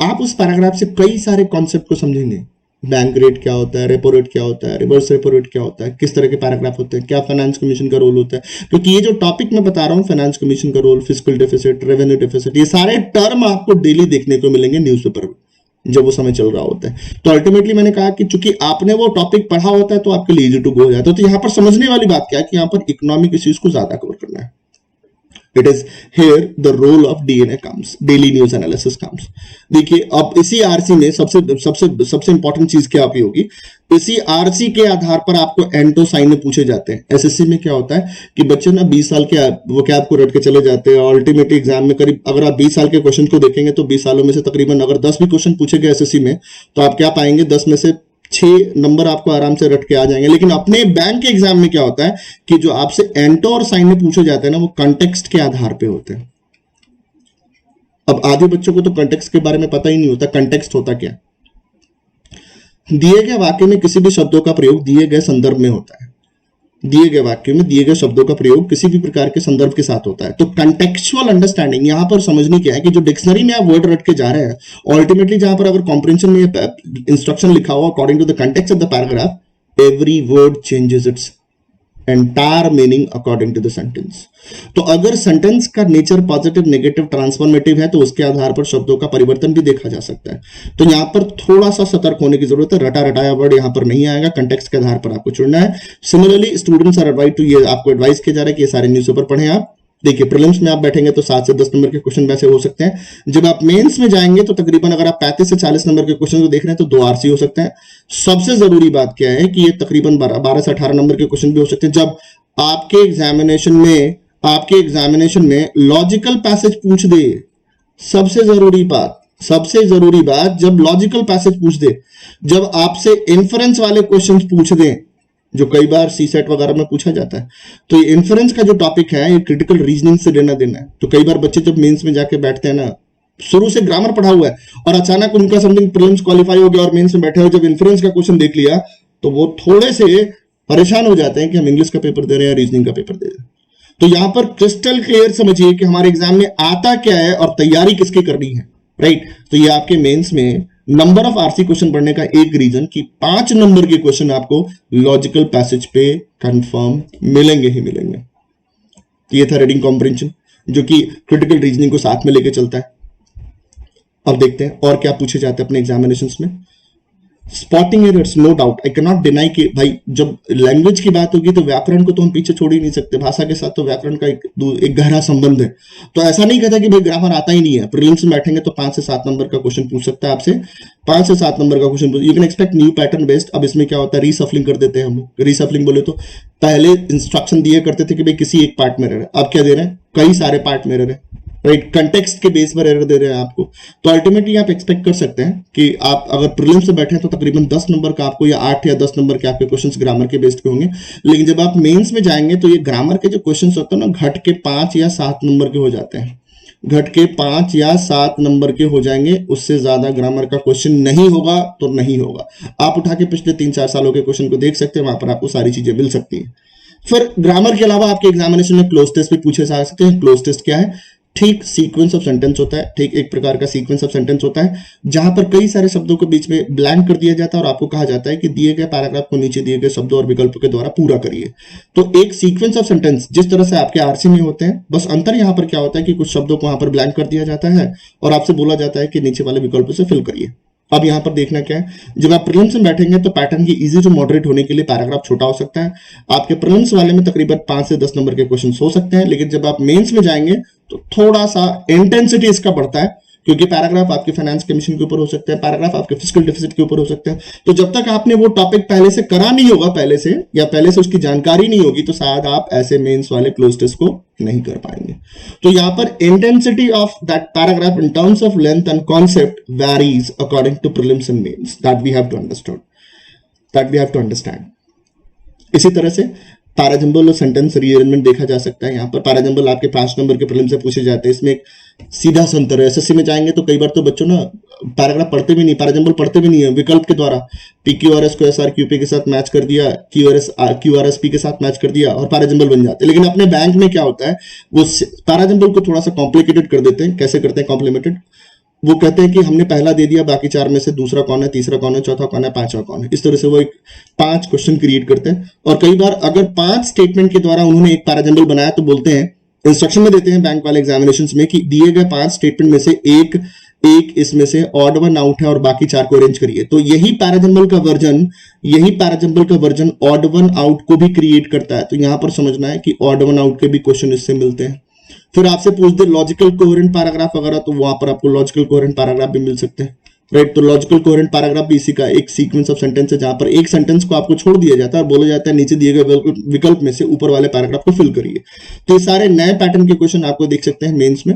आप उस पैराग्राफ से कई सारे कॉन्सेप्ट को समझेंगे। बैंक रेट क्या होता है, रेपो रेट क्या होता है, रिवर्स रेपो रेट क्या होता है, किस तरह के पैराग्राफ होते हैं, क्या फाइनेंस कमीशन का रोल होता है। क्योंकि ये जो टॉपिक मैं बता रहा हूँ, फाइनेंस कमीशन का role, fiscal deficit, revenue deficit, ये सारे टर्म आपको डेली देखने को मिलेंगे न्यूज़पेपर में जब वो समय चल रहा होता है। तो अल्टीमेटली मैंने कहा कि चूंकि आपने वो टॉपिक पढ़ा होता है तो आपके लिए इजी टू गो हो जाता है। तो यहाँ पर समझने वाली बात क्या है कि यहाँ पर इकोनॉमिक इश्यूज को ज्यादा कवर करना है। It is here the role of DNA comes, daily news analysis comes। देखिए, अब इसी आरसी में सबसे इंपॉर्टेंट चीज क्या आपकी होगी, इसी आरसी के आधार पर आपको एंटो साइन पूछे जाते हैं। एसएससी में क्या होता है कि बच्चे ना 20 साल के वो क्या आपको रट के चले जाते हैं, और अल्टीमेटली एग्जाम में करीब अगर आप 20 साल के क्वेश्चन को देखेंगे तो 20 सालों में से तकरीबन अगर 10 भी क्वेश्चन पूछे गए एसएससी में तो आप क्या पाएंगे, 10 में से 6 नंबर आपको आराम से रट के आ जाएंगे। लेकिन अपने बैंक के एग्जाम में क्या होता है कि जो आपसे एंटो और साइन में पूछे जाते हैं ना, वो कंटेक्स्ट के आधार पे होते हैं। अब आधे बच्चों को तो कंटेक्स्ट के बारे में पता ही नहीं होता। कंटेक्स्ट होता क्या, दिए गए वाक्य में किसी भी शब्दों का प्रयोग दिए गए संदर्भ में होता है। दिए गए वाक्य में दिए गए शब्दों का प्रयोग किसी भी प्रकार के संदर्भ के साथ होता है। तो कंटेक्चुअल अंडरस्टैंडिंग यहां पर समझनी क्या है कि जो डिक्शनरी में आप वर्ड रट के जा रहे हैं, अल्टीमेटली जहां पर अगर कॉम्प्रिहेंशन में इंस्ट्रक्शन लिखा हुआ according to the context of the paragraph, every word changes its entire meaning according to the sentence. तो अगर सेंटेंस का नेचर पॉजिटिव, नेगेटिव, ट्रांसफॉर्मेटिव है तो उसके आधार पर शब्दों का परिवर्तन भी देखा जा सकता है। तो यहां पर थोड़ा सा सतर्क होने की जरूरत है। रटा रटाया वर्ड यहां पर नहीं आएगा, कंटेक्स्ट के आधार पर आपको चुनना है। Similarly students are advise to, ये आपको एडवाइस किया जा रहा है कि ये सारे न्यूज़पेपर पढ़ें आप। देखिए, प्रीलिम्स में आप बैठेंगे तो 7 से 10 नंबर के क्वेश्चन वैसे हो सकते हैं। जब आप मेंस में जाएंगे तो तकरीबन अगर आप 35 से 40 नंबर के क्वेश्चन को देख रहे हैं तो 2 आरसी हो सकते हैं। सबसे जरूरी बात क्या है कि ये तकरीबन 12 से 18 नंबर के क्वेश्चन भी हो सकते हैं। जब आपके एग्जामिनेशन में लॉजिकल पैसेज पूछ दे, सबसे जरूरी बात जब लॉजिकल पैसेज पूछ दे, जब आपसे इन्फरेंस वाले क्वेश्चन पूछ दें, जो कई बार सी सेट वगैरह में पूछा जाता है, तो ये इन्फरेंस का जो टॉपिक है ये क्रिटिकल रीजनिंग से लेना देना है। तो कई बार बच्चे जब मेंस में जाके बैठते हैं ना, शुरू से ग्रामर पढ़ा हुआ है और अचानक उनका समथिंग प्रीलिम्स क्वालिफाई हो गया और मेंस में बैठे हो, जब इन्फरेंस का क्वेश्चन देख लिया तो वो थोड़े से परेशान हो जाते हैं कि हम इंग्लिश का पेपर दे रहे हैं या रीजनिंग का पेपर दे रहे हैं। तो यहां पर क्रिस्टल क्लियर समझिए कि हमारे एग्जाम में आता क्या है और तैयारी किसकी करनी है, राइट। तो ये आपके मेंस में नंबर ऑफ आरसी क्वेश्चन पढ़ने का एक रीजन कि 5 नंबर के क्वेश्चन आपको लॉजिकल पैसेज पे कंफर्म मिलेंगे ही मिलेंगे। तो ये था रीडिंग कॉम्प्रिहेंशन जो कि क्रिटिकल रीजनिंग को साथ में लेके चलता है। अब देखते हैं और क्या पूछे जाते हैं अपने एग्जामिनेशंस में। Spotting errors, no doubt, I can not deny कि भाई जब लैंग्वेज की बात होगी तो व्याकरण को तो हम पीछे छोड़ ही नहीं सकते। भाषा के साथ तो व्याकरण का एक गहरा संबंध है। तो ऐसा नहीं कहता कि भाई ग्रामर आता ही नहीं है। प्रीलिम्स में बैठेंगे तो 5 से 7 नंबर का क्वेश्चन पूछ सकता है आपसे, 5 से 7 नंबर का question you can expect new pattern based. अब इसमें क्या होता है, रीसफलिंग कर देते हैं हम लोग। रीसफलिंग बोले तो पहले इंस्ट्रक्शन दिया करते थे कि भाई किसी एक पार्ट में एरर है, अब क्या दे रहे हैं, कई सारे पार्ट में एरर है, राइट। कंटेक्स्ट के बेस पर एरर दे रहे हैं आपको। तो अल्टीमेटली आप एक्सपेक्ट कर सकते हैं कि आप अगर प्रीलिम्स से बैठे हैं तो तकरीबन 10 नंबर का आपको या 8 या 10 नंबर के आपके क्वेश्चंस ग्रामर के बेस्ड पे होंगे। लेकिन जब आप मेंस में जाएंगे तो ये ग्रामर के जो क्वेश्चंस होते हैं ना, घट के 5 या 7 नंबर के हो जाते हैं। घट के 5 या 7 नंबर के हो जाएंगे, उससे ज्यादा ग्रामर का क्वेश्चन नहीं होगा तो नहीं होगा। आप उठा के पिछले 3-4 सालों के क्वेश्चन को देख सकते हैं, वहां पर आपको सारी चीजें मिल सकती है। फिर ग्रामर के अलावा आपके एग्जामिनेशन में क्लोज टेस्ट भी पूछे जा सकते हैं। क्लोज टेस्ट क्या है, ठीक सीक्वेंस ऑफ सेंटेंस होता है, ठीक एक प्रकार का सीक्वेंस ऑफ सेंटेंस होता है जहां पर कई सारे शब्दों को बीच में ब्लैंक कर दिया जाता है और आपको कहा जाता है कि दिए गए पैराग्राफ को नीचे दिए गए शब्दों और विकल्पों के द्वारा पूरा करिए। तो एक सीक्वेंस ऑफ सेंटेंस जिस तरह से आपके आरसी में होते हैं, बस अंतर यहां पर क्या होता है कि कुछ शब्दों को वहां पर ब्लैंक कर दिया जाता है और आपसे बोला जाता है कि नीचे वाले विकल्पों से फिल करिए। अब यहां पर देखना क्या है, जब आप प्रीलिम्स में बैठेंगे तो पैटर्न की इजी टू मॉडरेट होने के लिए पैराग्राफ छोटा हो सकता है। आपके प्रीलिम्स वाले में तकरीबन 5 से 10 नंबर के क्वेश्चन हो सकते हैं, लेकिन जब आप मेंस में जाएंगे तो थोड़ा सा इंटेंसिटी इसका बढ़ता है, क्योंकि पैराग्राफ आपके फाइनेंस कमीशन के ऊपर हो सकते हैं, पैराग्राफ आपके फिस्कल डेफिसिट के ऊपर हो सकते हैं। तो जब तक आपने वो टॉपिक पहले से करा नहीं होगा, पहले से या पहले से उसकी जानकारी नहीं होगी, तो शायद आप ऐसे मेंस वाले क्लोज टेस्ट को नहीं कर पाएंगे। तो यहां पर intensity of that paragraph in terms of length and concept varies according to prelims and mains, that we have to understand. इसी तरह से पैराजंबल और सेंटेंस रीअरेंजमेंट देखा जा सकता है। यहाँ पर पैराजंबल आपके 5 नंबर के प्रीलिम्स से पूछे जाते हैं। इसमें एक सीधा सा अंतर है। एसएससी में जाएंगे तो कई बार तो बच्चों ना पैराग्राफ पढ़ते भी नहीं, पैराजंबल पढ़ते भी नहीं है, विकल्प के द्वारा PQRS को SRQP के साथ मैच कर दिया, QRSP के साथ मैच कर दिया और पैराजंबल बन जाते हैं। लेकिन अपने बैंक में क्या होता है, वो पैराजंबल को थोड़ा सा कॉम्प्लिकेटेड कर देते हैं। कैसे करते हैं कॉम्प्लिकेटेड, वो कहते हैं कि हमने पहला दे दिया, बाकी 4 में से दूसरा कौन है, तीसरा कौन है, चौथा कौन है, पांचवा कौन है। इस तरह से वो एक 5 क्वेश्चन क्रिएट करते हैं। और कई बार अगर 5 स्टेटमेंट के द्वारा उन्होंने एक पैराजंबल बनाया तो बोलते हैं, इंस्ट्रक्शन में देते हैं बैंक वाले एग्जामिनेशंस में कि दिए गए 5 स्टेटमेंट में से एक इसमें से ऑड वन आउट है और बाकी 4 को अरेंज करिए। तो यही पैराजंबल का वर्जन ऑड वन आउट को भी क्रिएट करता है। तो यहां पर समझना है कि ऑड वन आउट के भी क्वेश्चन इससे मिलते हैं। फिर आपसे पूछ दे लॉजिकल कोहेरेंट पैराग्राफ वगैरह, तो वहां पर आपको लॉजिकल कोहेरेंट पैराग्राफ भी मिल सकते हैं, राइट। तो लॉजिकल कोहेरेंट पैराग्राफ भी इसी का एक सीक्वेंस ऑफ सेंटेंस है जहां पर एक सेंटेंस को आपको छोड़ दिया जाता है और बोला जाता है नीचे दिए गए विकल्प में से ऊपर वाले पैराग्राफ को फिल करिए। तो ये सारे नए पैटर्न के क्वेश्चन आपको देख सकते हैं मेंस में,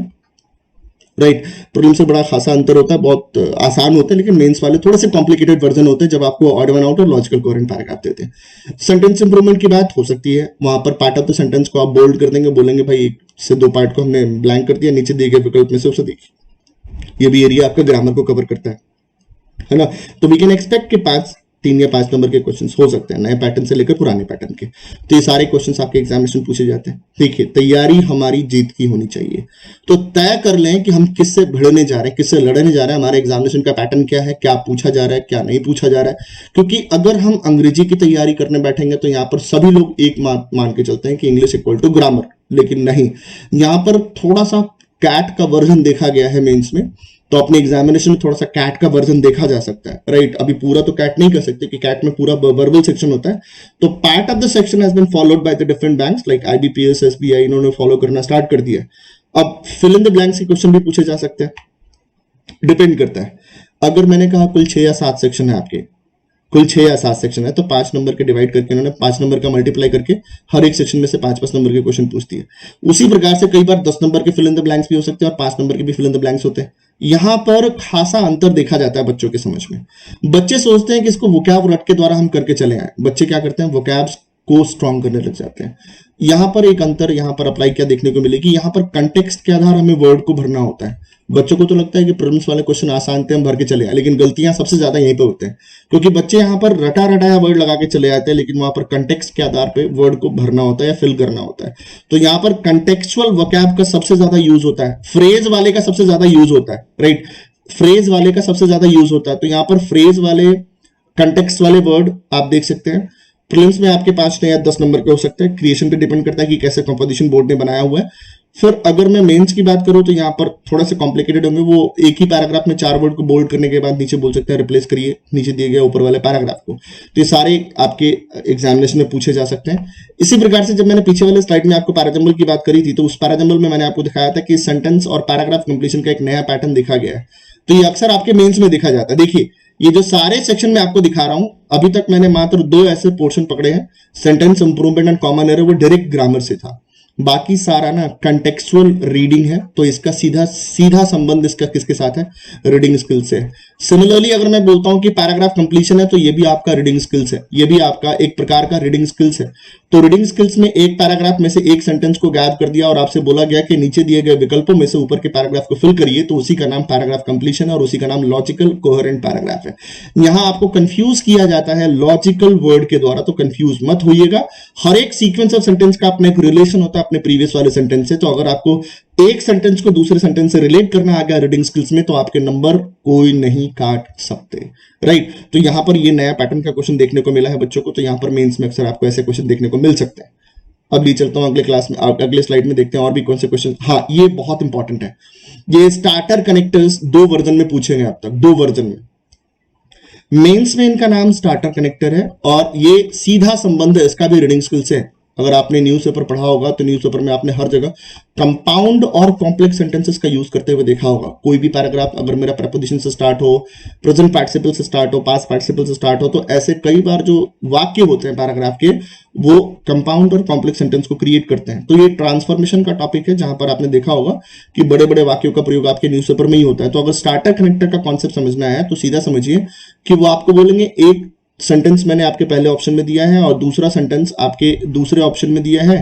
राइट। प्रीलिम से बड़ा खासा अंतर होता है, बहुत आसान होते हैं, लेकिन मेंस वाले थोड़े से कॉम्प्लिकेटेड वर्जन होते हैं जब आपको ऑड वन आउट और लॉजिकल कोहेरेंट पैराग्राफ देते हैं। सेंटेंस इंप्रूवमेंट की बात हो सकती है, वहां पर पार्ट ऑफ द सेंटेंस को आप बोल्ड कर देंगे, बोलेंगे भाई 1 से 2 पार्ट को हमने ब्लैंक कर दिया, नीचे दिए गए विकल्प में से उसे देखिए। ये भी एरिया आपका ग्रामर को कवर करता है ना। तो वी कैन एक्सपेक्ट कि 3 या 5 नंबर के क्वेश्चंस हो सकते हैं, नए पैटर्न से लेकर पुराने पैटर्न के। तो ये सारे क्वेश्चंस आपके एग्जामिनेशन पूछे जाते हैं। देखिए, तैयारी हमारी जीत की होनी चाहिए। तो तय कर लें कि हम किससे भिड़ने जा रहे हैं, किससे लड़ने जा रहे हैं, हमारे एग्जामिनेशन का पैटर्न क्या है, क्या पूछा जा रहा है, क्या नहीं पूछा जा रहा है। क्योंकि अगर हम अंग्रेजी की तैयारी करने बैठेंगे तो यहाँ पर सभी लोग एक मान के चलते हैं कि इंग्लिश इक्वल टू ग्रामर, लेकिन नहीं, यहाँ पर थोड़ा सा कैट का वर्जन देखा गया है मेंस में। तो अपने एग्जामिनेशन में थोड़ा सा कैट का वर्जन देखा जा सकता है, राइट। अभी पूरा तो कैट नहीं कर सकते कि कैट में पूरा वर्बल सेक्शन होता है। तो part of the section has been followed by the different banks like IBPS, SBI, इन्होंने फॉलो करना स्टार्ट कर दिया। अब फिल इन द ब्लैंक्स के क्वेश्चन भी पूछे जा सकते हैं, डिपेंड करता है। अगर मैंने कहा कुल 6 या 7 सेक्शन है आपके, कुल 6 या 7 सेक्शन है, तो 5 नंबर के डिवाइड करके इन्होंने 5 नंबर का मल्टीप्लाई करके हर एक सेक्शन में से 5-5 नंबर के क्वेश्चन पूछती है। उसी प्रकार से कई बार 10 नंबर के फिल इन द ब्लैंक्स भी हो सकते हैं और 5 नंबर के भी फिल इन द ब्लैंक्स होते हैं। यहां पर खासा अंतर देखा जाता है बच्चों के समझ में। बच्चे सोचते हैं कि इसको वोकैब रट के द्वारा हम करके चले आए, बच्चे क्या करते हैं, वोकैब्स को स्ट्रॉन्ग करने लग जाते हैं। यहां पर एक अंतर यहां पर अप्लाई क्या देखने को मिलेगी, यहां पर कंटेक्स्ट के आधार हमें वर्ड को भरना होता है। बच्चों को तो लगता है कि प्रीलिम्स वाले क्वेश्चन आसान थे, हम भर के चले आए, लेकिन गलतियां सबसे ज्यादा यहीं पे होते हैं, क्योंकि बच्चे यहाँ पर रटा रटाया वर्ड लगा के चले आते हैं, लेकिन वहां पर कंटेक्स्ट के आधार पे वर्ड को भरना होता है या फिल करना होता है। तो यहाँ पर कंटेक्चुअल वोकैब का सबसे ज्यादा यूज होता है, फ्रेज वाले का सबसे ज्यादा यूज होता है, राइट, फ्रेज वाले का सबसे ज्यादा यूज होता है। तो यहाँ पर फ्रेज वाले, कंटेक्स्ट वाले वर्ड आप देख सकते हैं। प्रीलिम्स में आपके 5 या 10 नंबर के हो सकते हैं, क्रिएशन पे डिपेंड करता है कि कैसे कंपोजिशन बोर्ड ने बनाया हुआ है। फिर अगर मैं मेंस की बात करूं तो यहाँ पर थोड़ा सा कॉम्प्लिकेटेड होंगे, वो एक ही पैराग्राफ में 4 वर्ड को बोल्ड करने के बाद नीचे बोल सकते हैं रिप्लेस करिए नीचे दिए गए ऊपर वाले पैराग्राफ को। तो ये सारे आपके एग्जामिनेशन में पूछे जा सकते हैं। इसी प्रकार से जब मैंने पीछे वाले स्लाइड में आपको पैराजंबल की बात करी थी, तो उस पैराजंबल में मैंने आपको दिखाया था कि सेंटेंस और पैराग्राफ कंप्लीशन का एक नया पैटर्न दिखा गया है। तो ये अक्सर आपके मेंस में दिखा जाता है। देखिए ये जो सारे सेक्शन में आपको दिखा रहा हूं, अभी तक मैंने मात्र 2 ऐसे पोर्शन पकड़े हैं, sentence improvement and common error, वो डायरेक्ट ग्रामर से था, बाकी सारा ना कंटेक्चुअल रीडिंग है। तो इसका सीधा सीधा संबंध इसका किसके साथ है, रीडिंग स्किल से। सिमिलरली अगर मैं बोलता हूं कि पैराग्राफ कंप्लीशन है, तो ये भी आपका रीडिंग स्किल्स है, ये भी आपका एक प्रकार का रीडिंग स्किल्स है। तो रीडिंग स्किल्स में एक पैराग्राफ में से एक सेंटेंस को गायब कर दिया और आपसे बोला गया कि नीचे दिए गए विकल्पों में से ऊपर के पैराग्राफ को फिल करिए, तो उसी का नाम पैराग्राफ कंप्लीशन है और उसी का नाम लॉजिकल कोहेरेंट पैराग्राफ है। यहां आपको कंफ्यूज किया जाता है लॉजिकल वर्ड के द्वारा, तो कंफ्यूज मत होइएगा। हर एक सीक्वेंस ऑफ सेंटेंस का अपना एक रिलेशन होता है अपने प्रीवियस वाले सेंटेंस से। तो अगर आपको एक सेंटेंस को दूसरे सेंटेंस से रिलेट करना आ गया रीडिंग स्किल्स में, तो आपके नंबर कोई नहीं काट सकते, राइट। तो यहां पर ये नया पैटर्न का क्वेश्चन देखने को मिला है बच्चों को, तो यहां पर मेंस में अक्सर आपको ऐसे क्वेश्चन देखने को मिल सकते हैं। अब ले चलता हूं अगले क्लास में, अगले स्लाइड में देखते हैं और भी कौन से क्वेश्चन। हाँ, ये बहुत इंपॉर्टेंट है। ये स्टार्टर कनेक्टर्स 2 वर्जन में पूछे गए अब तक, 2 वर्जन में। मेंस में इनका नाम स्टार्टर कनेक्टर है और ये सीधा संबंध है इसका भी रीडिंग स्किल से। अगर आपने न्यूज़पेपर पढ़ा होगा तो न्यूज़पेपर में आपने हर जगह कंपाउंड और कॉम्प्लेक्स सेंटेंसेस का यूज करते हुए देखा होगा। कोई भी पैराग्राफ अगर मेरा प्रेपोजिशन से स्टार्ट हो, प्रेजेंट पार्टिसिपल से स्टार्ट हो, पास्ट पार्टिसिपल से स्टार्ट हो, तो ऐसे कई बार जो वाक्य होते हैं पैराग्राफ के, वो कंपाउंड और कॉम्प्लेक्स सेंटेंस को क्रिएट करते हैं। तो ये ट्रांसफॉर्मेशन का टॉपिक है, जहां पर आपने देखा होगा कि बड़े बड़े वाक्यों का प्रयोग आपके न्यूज़पेपर में ही होता है। तो अगर स्टार्टर कनेक्टर का कॉन्सेप्ट समझना है तो सीधा समझिए कि वो आपको बोलेंगे एक सेंटेंस मैंने आपके पहले ऑप्शन में दिया है और दूसरा सेंटेंस आपके दूसरे ऑप्शन में दिया है।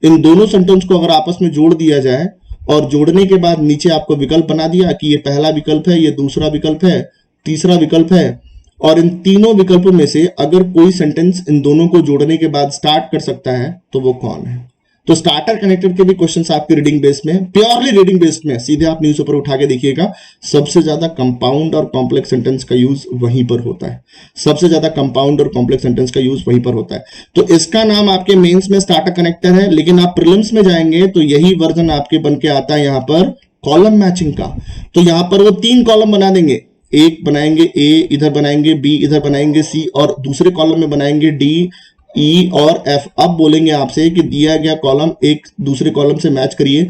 इन दोनों सेंटेंस को अगर आपस में जोड़ दिया जाए और जोड़ने के बाद नीचे आपको विकल्प बना दिया कि ये पहला विकल्प है, ये दूसरा विकल्प है, तीसरा विकल्प है, और इन तीनों विकल्पों में से अगर कोई सेंटेंस इन दोनों को जोड़ने के बाद स्टार्ट कर सकता है तो वो कौन है। तो स्टार्टर कनेक्टेड के भी क्वेश्चंस आपके रीडिंग बेस्ड में, प्योरली रीडिंग बेस्ड में, सीधे आप न्यूज़पेपर उठा के देखिएगा, सबसे ज्यादा कंपाउंड और कॉम्प्लेक्स सेंटेंस का यूज वहीं पर होता है। सबसे ज्यादा कंपाउंड और कॉम्प्लेक्स सेंटेंस का यूज वहीं पर होता है। तो इसका नाम आपके मेंस में स्टार्टर कनेक्टर है, लेकिन आप प्रीलिम्स में जाएंगे तो यही वर्जन आपके बन के आता है यहाँ पर कॉलम मैचिंग का। तो यहाँ पर वो 3 कॉलम बना देंगे, एक बनाएंगे ए, इधर बनाएंगे बी, इधर बनाएंगे सी, और दूसरे कॉलम में बनाएंगे डी, ई और एफ। अब बोलेंगे आपसे कि दिया गया कॉलम एक दूसरे कॉलम से मैच करिए,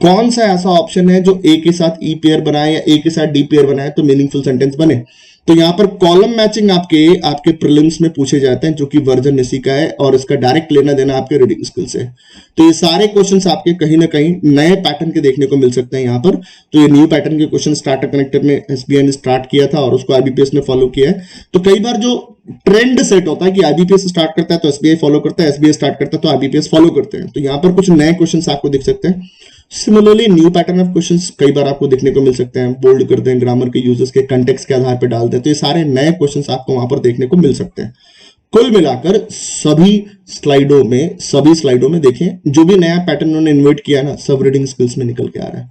कौन सा ऐसा ऑप्शन है जो ए के साथ ई पेयर बनाए या ए के साथ डी पेयर बनाए तो मीनिंगफुल सेंटेंस बने। तो यहां पर कॉलम मैचिंग आपके प्रीलिम्स में पूछे जाते हैं, जो कि वर्जन इसी का है और इसका डायरेक्ट लेना देना आपके रीडिंग स्किल से। तो ये सारे क्वेश्चंस आपके कहीं ना कहीं नए पैटर्न के देखने को मिल सकते हैं यहाँ पर। तो ये न्यू पैटर्न के क्वेश्चन स्टार्टर कनेक्टर में एसबीआई ने स्टार्ट किया था और उसको आईबीपीएस ने फॉलो किया है। तो कई बार जो ट्रेंड सेट होता है कि आईबीपीएस स्टार्ट करता है तो एसबीआई फॉलो करता है, एसबीआई स्टार्ट करता है तो आईबीपीएस फॉलो करते हैं। तो यहाँ पर कुछ नए क्वेश्चन आपको दिख सकते हैं। Similarly new pattern of questions कई बार आपको देखने को मिल सकते हैं, बोल्ड करते हैं, ग्रामर के यूजेस के कंटेक्स्ट के आधार पर डालते हैं। तो ये सारे नए क्वेश्चंस आपको वहां पर देखने को मिल सकते हैं। कुल मिलाकर सभी स्लाइडों में देखें, जो भी नया पैटर्न उन्होंने इन्वर्ट किया ना, सब रीडिंग स्किल्स में निकल के आ रहा है।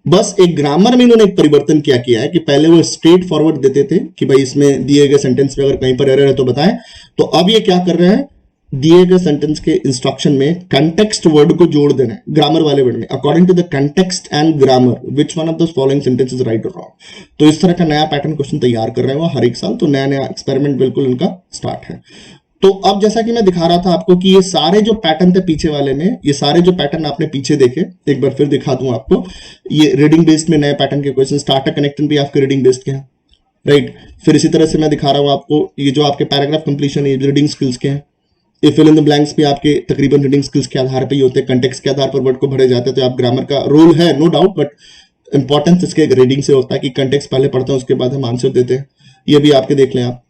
बस एक ग्रामर में इन्होंने एक परिवर्तन क्या किया है कि पहले वो स्ट्रेट फॉरवर्ड देते थे कि भाई इसमें दिए गए सेंटेंस में अगर कहीं पर एरर है तो बताएं। तो अब ये क्या कर रहे हैं, दिए गए सेंटेंस के इंस्ट्रक्शन में कंटेक्स्ट वर्ड को जोड़ देना है ग्रामर वाले वर्ड में, according to the context and grammar which one of the following sentence is right और रॉन्ग। तो इस तरह का नया पैटर्न क्वेश्चन तैयार कर रहे हैं वो हर एक साल। तो नया नया एक्सपेरिमेंट बिल्कुल इनका स्टार्ट है। तो अब जैसा कि मैं दिखा रहा था आपको कि ये सारे जो पैटर्न थे पीछे वाले में, ये सारे जो पैटर्न आपने पीछे देखे, एक बार फिर दिखा दूं आपको। ये रीडिंग बेस्ड में नए पैटर्न के क्वेश्चन, स्टार्टर कनेक्शन भी आपके रीडिंग बेस्ड के हैं, राइट। फिर इसी तरह से मैं दिखा रहा हूं आपको ये जो आपके पैराग्राफ कंप्लीशन है, ये रीडिंग स्किल्स के हैं। ये फिल इन द ब्लैंक्स भी आपके तकरीबन रीडिंग स्किल्स के आधार पे ही होते हैं, कंटेक्स्ट के आधार पर वर्ड को भरे जाते हैं। तो आप ग्रामर का रोल है नो डाउट, बट इंपॉर्टेंस इसके रीडिंग से होता है कि कंटेक्स्ट पहले पढ़ते हैं उसके बाद हम आंसर देते हैं। ये भी आपके देख लें आप।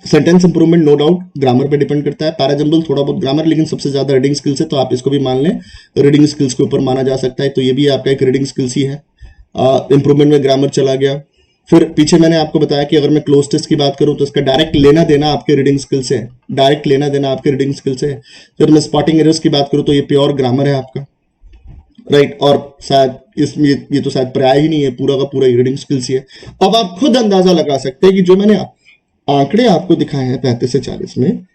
Sentence improvement no doubt grammar पे डिपेंड करता है, पैराजंबल थोड़ा बहुत ग्रामर, लेकिन सबसे ज्यादा रीडिंग स्किल्स है, तो आप इसको भी मान लें रीडिंग स्किल्स के ऊपर माना जा सकता है, तो ये भी आपका एक रीडिंग स्किल्स ही है। इंप्रूवमेंट में ग्रामर चला गया। फिर पीछे मैंने आपको बताया कि अगर मैं क्लोज टेस्ट की बात करूं तो इसका डायरेक्ट लेना देना आपके रीडिंग स्किल से, डायरेक्ट लेना देना आपके रीडिंग स्किल से। फिर मैं स्पॉटिंग एरर्स की बात करूं तो ये प्योर ग्रामर है आपका, राइट, और शायद इसमें ये तो शायद पर्याय ही नहीं है, पूरा का पूरा रीडिंग स्किल्स ही है। अब आप खुद अंदाजा लगा सकते हैं कि जो मैंने आंकड़े आपको दिखाए हैं 35 से 40 में,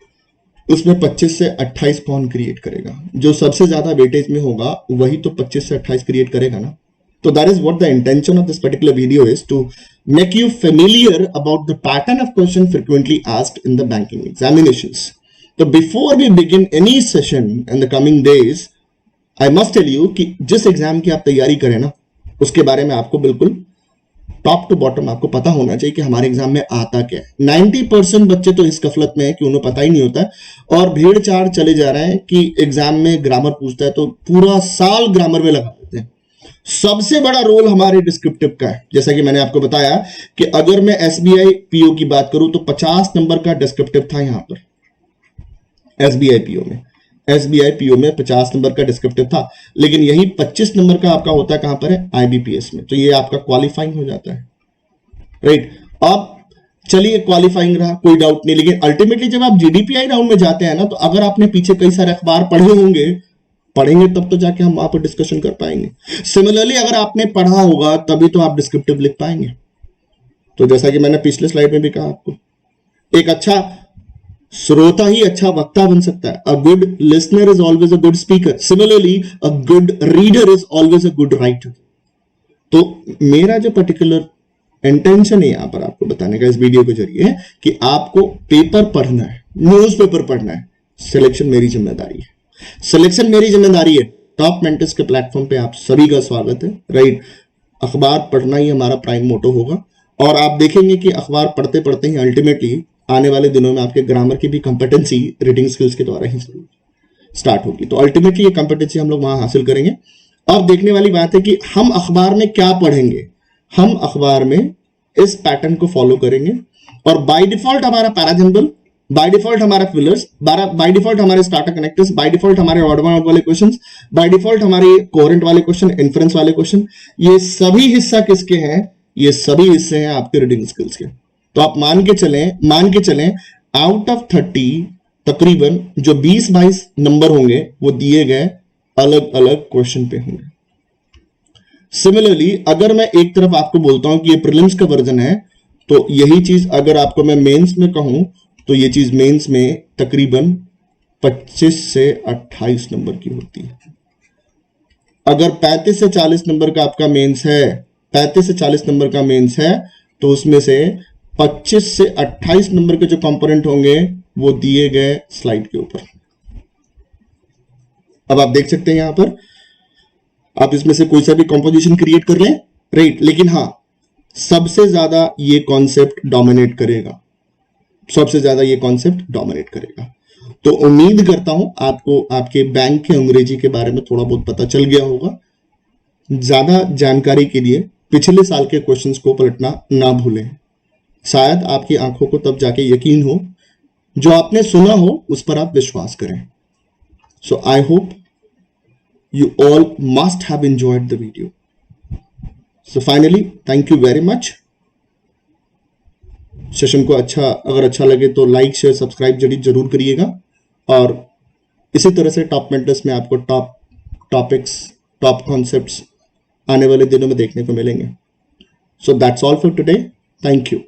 उसमें 25 से 28 कौन क्रिएट करेगा? जो सबसे ज्यादा वेटेज में होगा वही तो 25 से 28 क्रिएट करेगा ना। तो that is what the intention of this particular video is, to make you familiar about the pattern of question frequently asked in the banking examinations. So before we begin any session in the coming days, I must tell you कि जिस exam की आप तैयारी करें ना, उसके बारे में आपको बिल्कुल टॉप टू बॉटम आपको पता होना चाहिए कि हमारे एग्जाम में आता क्या है। 90% बच्चे तो इस गफलत में है कि उन्हें पता ही नहीं होता है और भीड़ चार चले जा रहे हैं कि एग्जाम में ग्रामर पूछता है तो पूरा साल ग्रामर में लगा देते हैं। सबसे बड़ा रोल हमारे डिस्क्रिप्टिव का है। जैसा कि मैंने आपको बताया कि अगर मैं एसबीआई पीओ की बात करूं तो 50 नंबर का डिस्क्रिप्टिव था यहां पर एसबीआई पीओ में 50 नंबर का डिस्क्रिप्टिव था, लेकिन यही 25 नंबर का आपका होता है कहां पर है? आईबीपीएस में। तो ये आपका क्वालिफाइंग हो जाता है, राइट। अब चलिए क्वालिफाइंग रहा, कोई डाउट नहीं, लेकिन अल्टीमेटली जब आप जीडीपीआई राउंड में जाते हैं ना, तो अगर आपने पीछे कई सारे अखबार पढ़ेंगे तब तो जाके हम वहां पर डिस्कशन कर पाएंगे। सिमिलरली अगर आपने पढ़ा होगा तभी तो आप डिस्क्रिप्टिव लिख पाएंगे। तो जैसा कि मैंने पिछले स्लाइड में भी कहा आपको, एक अच्छा श्रोता ही अच्छा वक्ता बन सकता है। A good listener is always a good speaker, similarly a good reader is always a good writer. तो मेरा जो पर्टिकुलर इंटेंशन है यहां पर आपको बताने का इस वीडियो के जरिए कि आपको पेपर पढ़ना है, न्यूज़पेपर पढ़ना है, सिलेक्शन मेरी जिम्मेदारी है। सिलेक्शन मेरी जिम्मेदारी है। टॉप मेंटर्स के प्लेटफॉर्म पे आप सभी का स्वागत है, राइट। अखबार पढ़ना ही हमारा प्राइम मोटो होगा और आप देखेंगे कि अखबार पढ़ते पढ़ते ही अल्टीमेटली आने वाले दिनों में आपके ग्रामर की भी कंपेटेंसी रीडिंग स्किल्स के द्वारा ही स्टार्ट होगी। तो अल्टीमेटली ये कंपेटेंसी हम लोग वहां हासिल करेंगे। अब देखने वाली बात है कि हम अखबार में क्या पढ़ेंगे। हम अखबार में इस पैटर्न को फॉलो करेंगे और बाय डिफॉल्ट हमारा पैराजंबल, बाय डिफॉल्ट हमारा फिलर्स, बाय डिफॉल्ट हमारे स्टार्टर कनेक्टर्स, बाय डिफॉल्ट हमारे ऑड वन आउट वाले क्वेश्चंस, बाय डिफॉल्ट हमारे कोहेरेंट वाले क्वेश्चन, इन्फ्रेंस वाले क्वेश्चन, ये सभी हिस्सा किसके हैं? ये सभी हिस्से हैं आपके रीडिंग स्किल्स के। तो आप मान के चलें आउट ऑफ 30 तकरीबन जो 20-22 नंबर होंगे वो दिए गए अलग अलग क्वेश्चन पे होंगे। सिमिलरली अगर मैं एक तरफ आपको बोलता हूं कि ये प्रीलिम्स का वर्जन है, तो यही चीज अगर आपको मैं मेंस में कहूं तो ये चीज मेंस में तकरीबन 25 से 28 नंबर की होती है। अगर 35 से 40 नंबर का आपका मेंस है, 35 से 40 नंबर का मेंस है, तो उसमें से 25 से 28 नंबर के जो कंपोनेंट होंगे वो दिए गए स्लाइड के ऊपर। अब आप देख सकते हैं यहां पर, आप इसमें से कोई सा भी कंपोजिशन क्रिएट कर लें, राइट, लेकिन हाँ सबसे ज्यादा ये कॉन्सेप्ट डोमिनेट करेगा, सबसे ज्यादा ये कॉन्सेप्ट डोमिनेट करेगा। तो उम्मीद करता हूं आपको आपके बैंक के अंग्रेजी के बारे में थोड़ा बहुत पता चल गया होगा। ज्यादा जानकारी के लिए पिछले साल के क्वेश्चंस को पलटना ना भूलें, शायद आपकी आंखों को तब जाके यकीन हो, जो आपने सुना हो उस पर आप विश्वास करें। So I hope you all must have enjoyed the video. So finally, thank you very much. Session को अगर अच्छा लगे तो लाइक शेयर सब्सक्राइब जरूर करिएगा और इसी तरह से टॉप मेंटर्स में आपको टॉप टॉपिक्स, टॉप कॉन्सेप्ट्स आने वाले दिनों में देखने को मिलेंगे। So that's all for today. Thank you.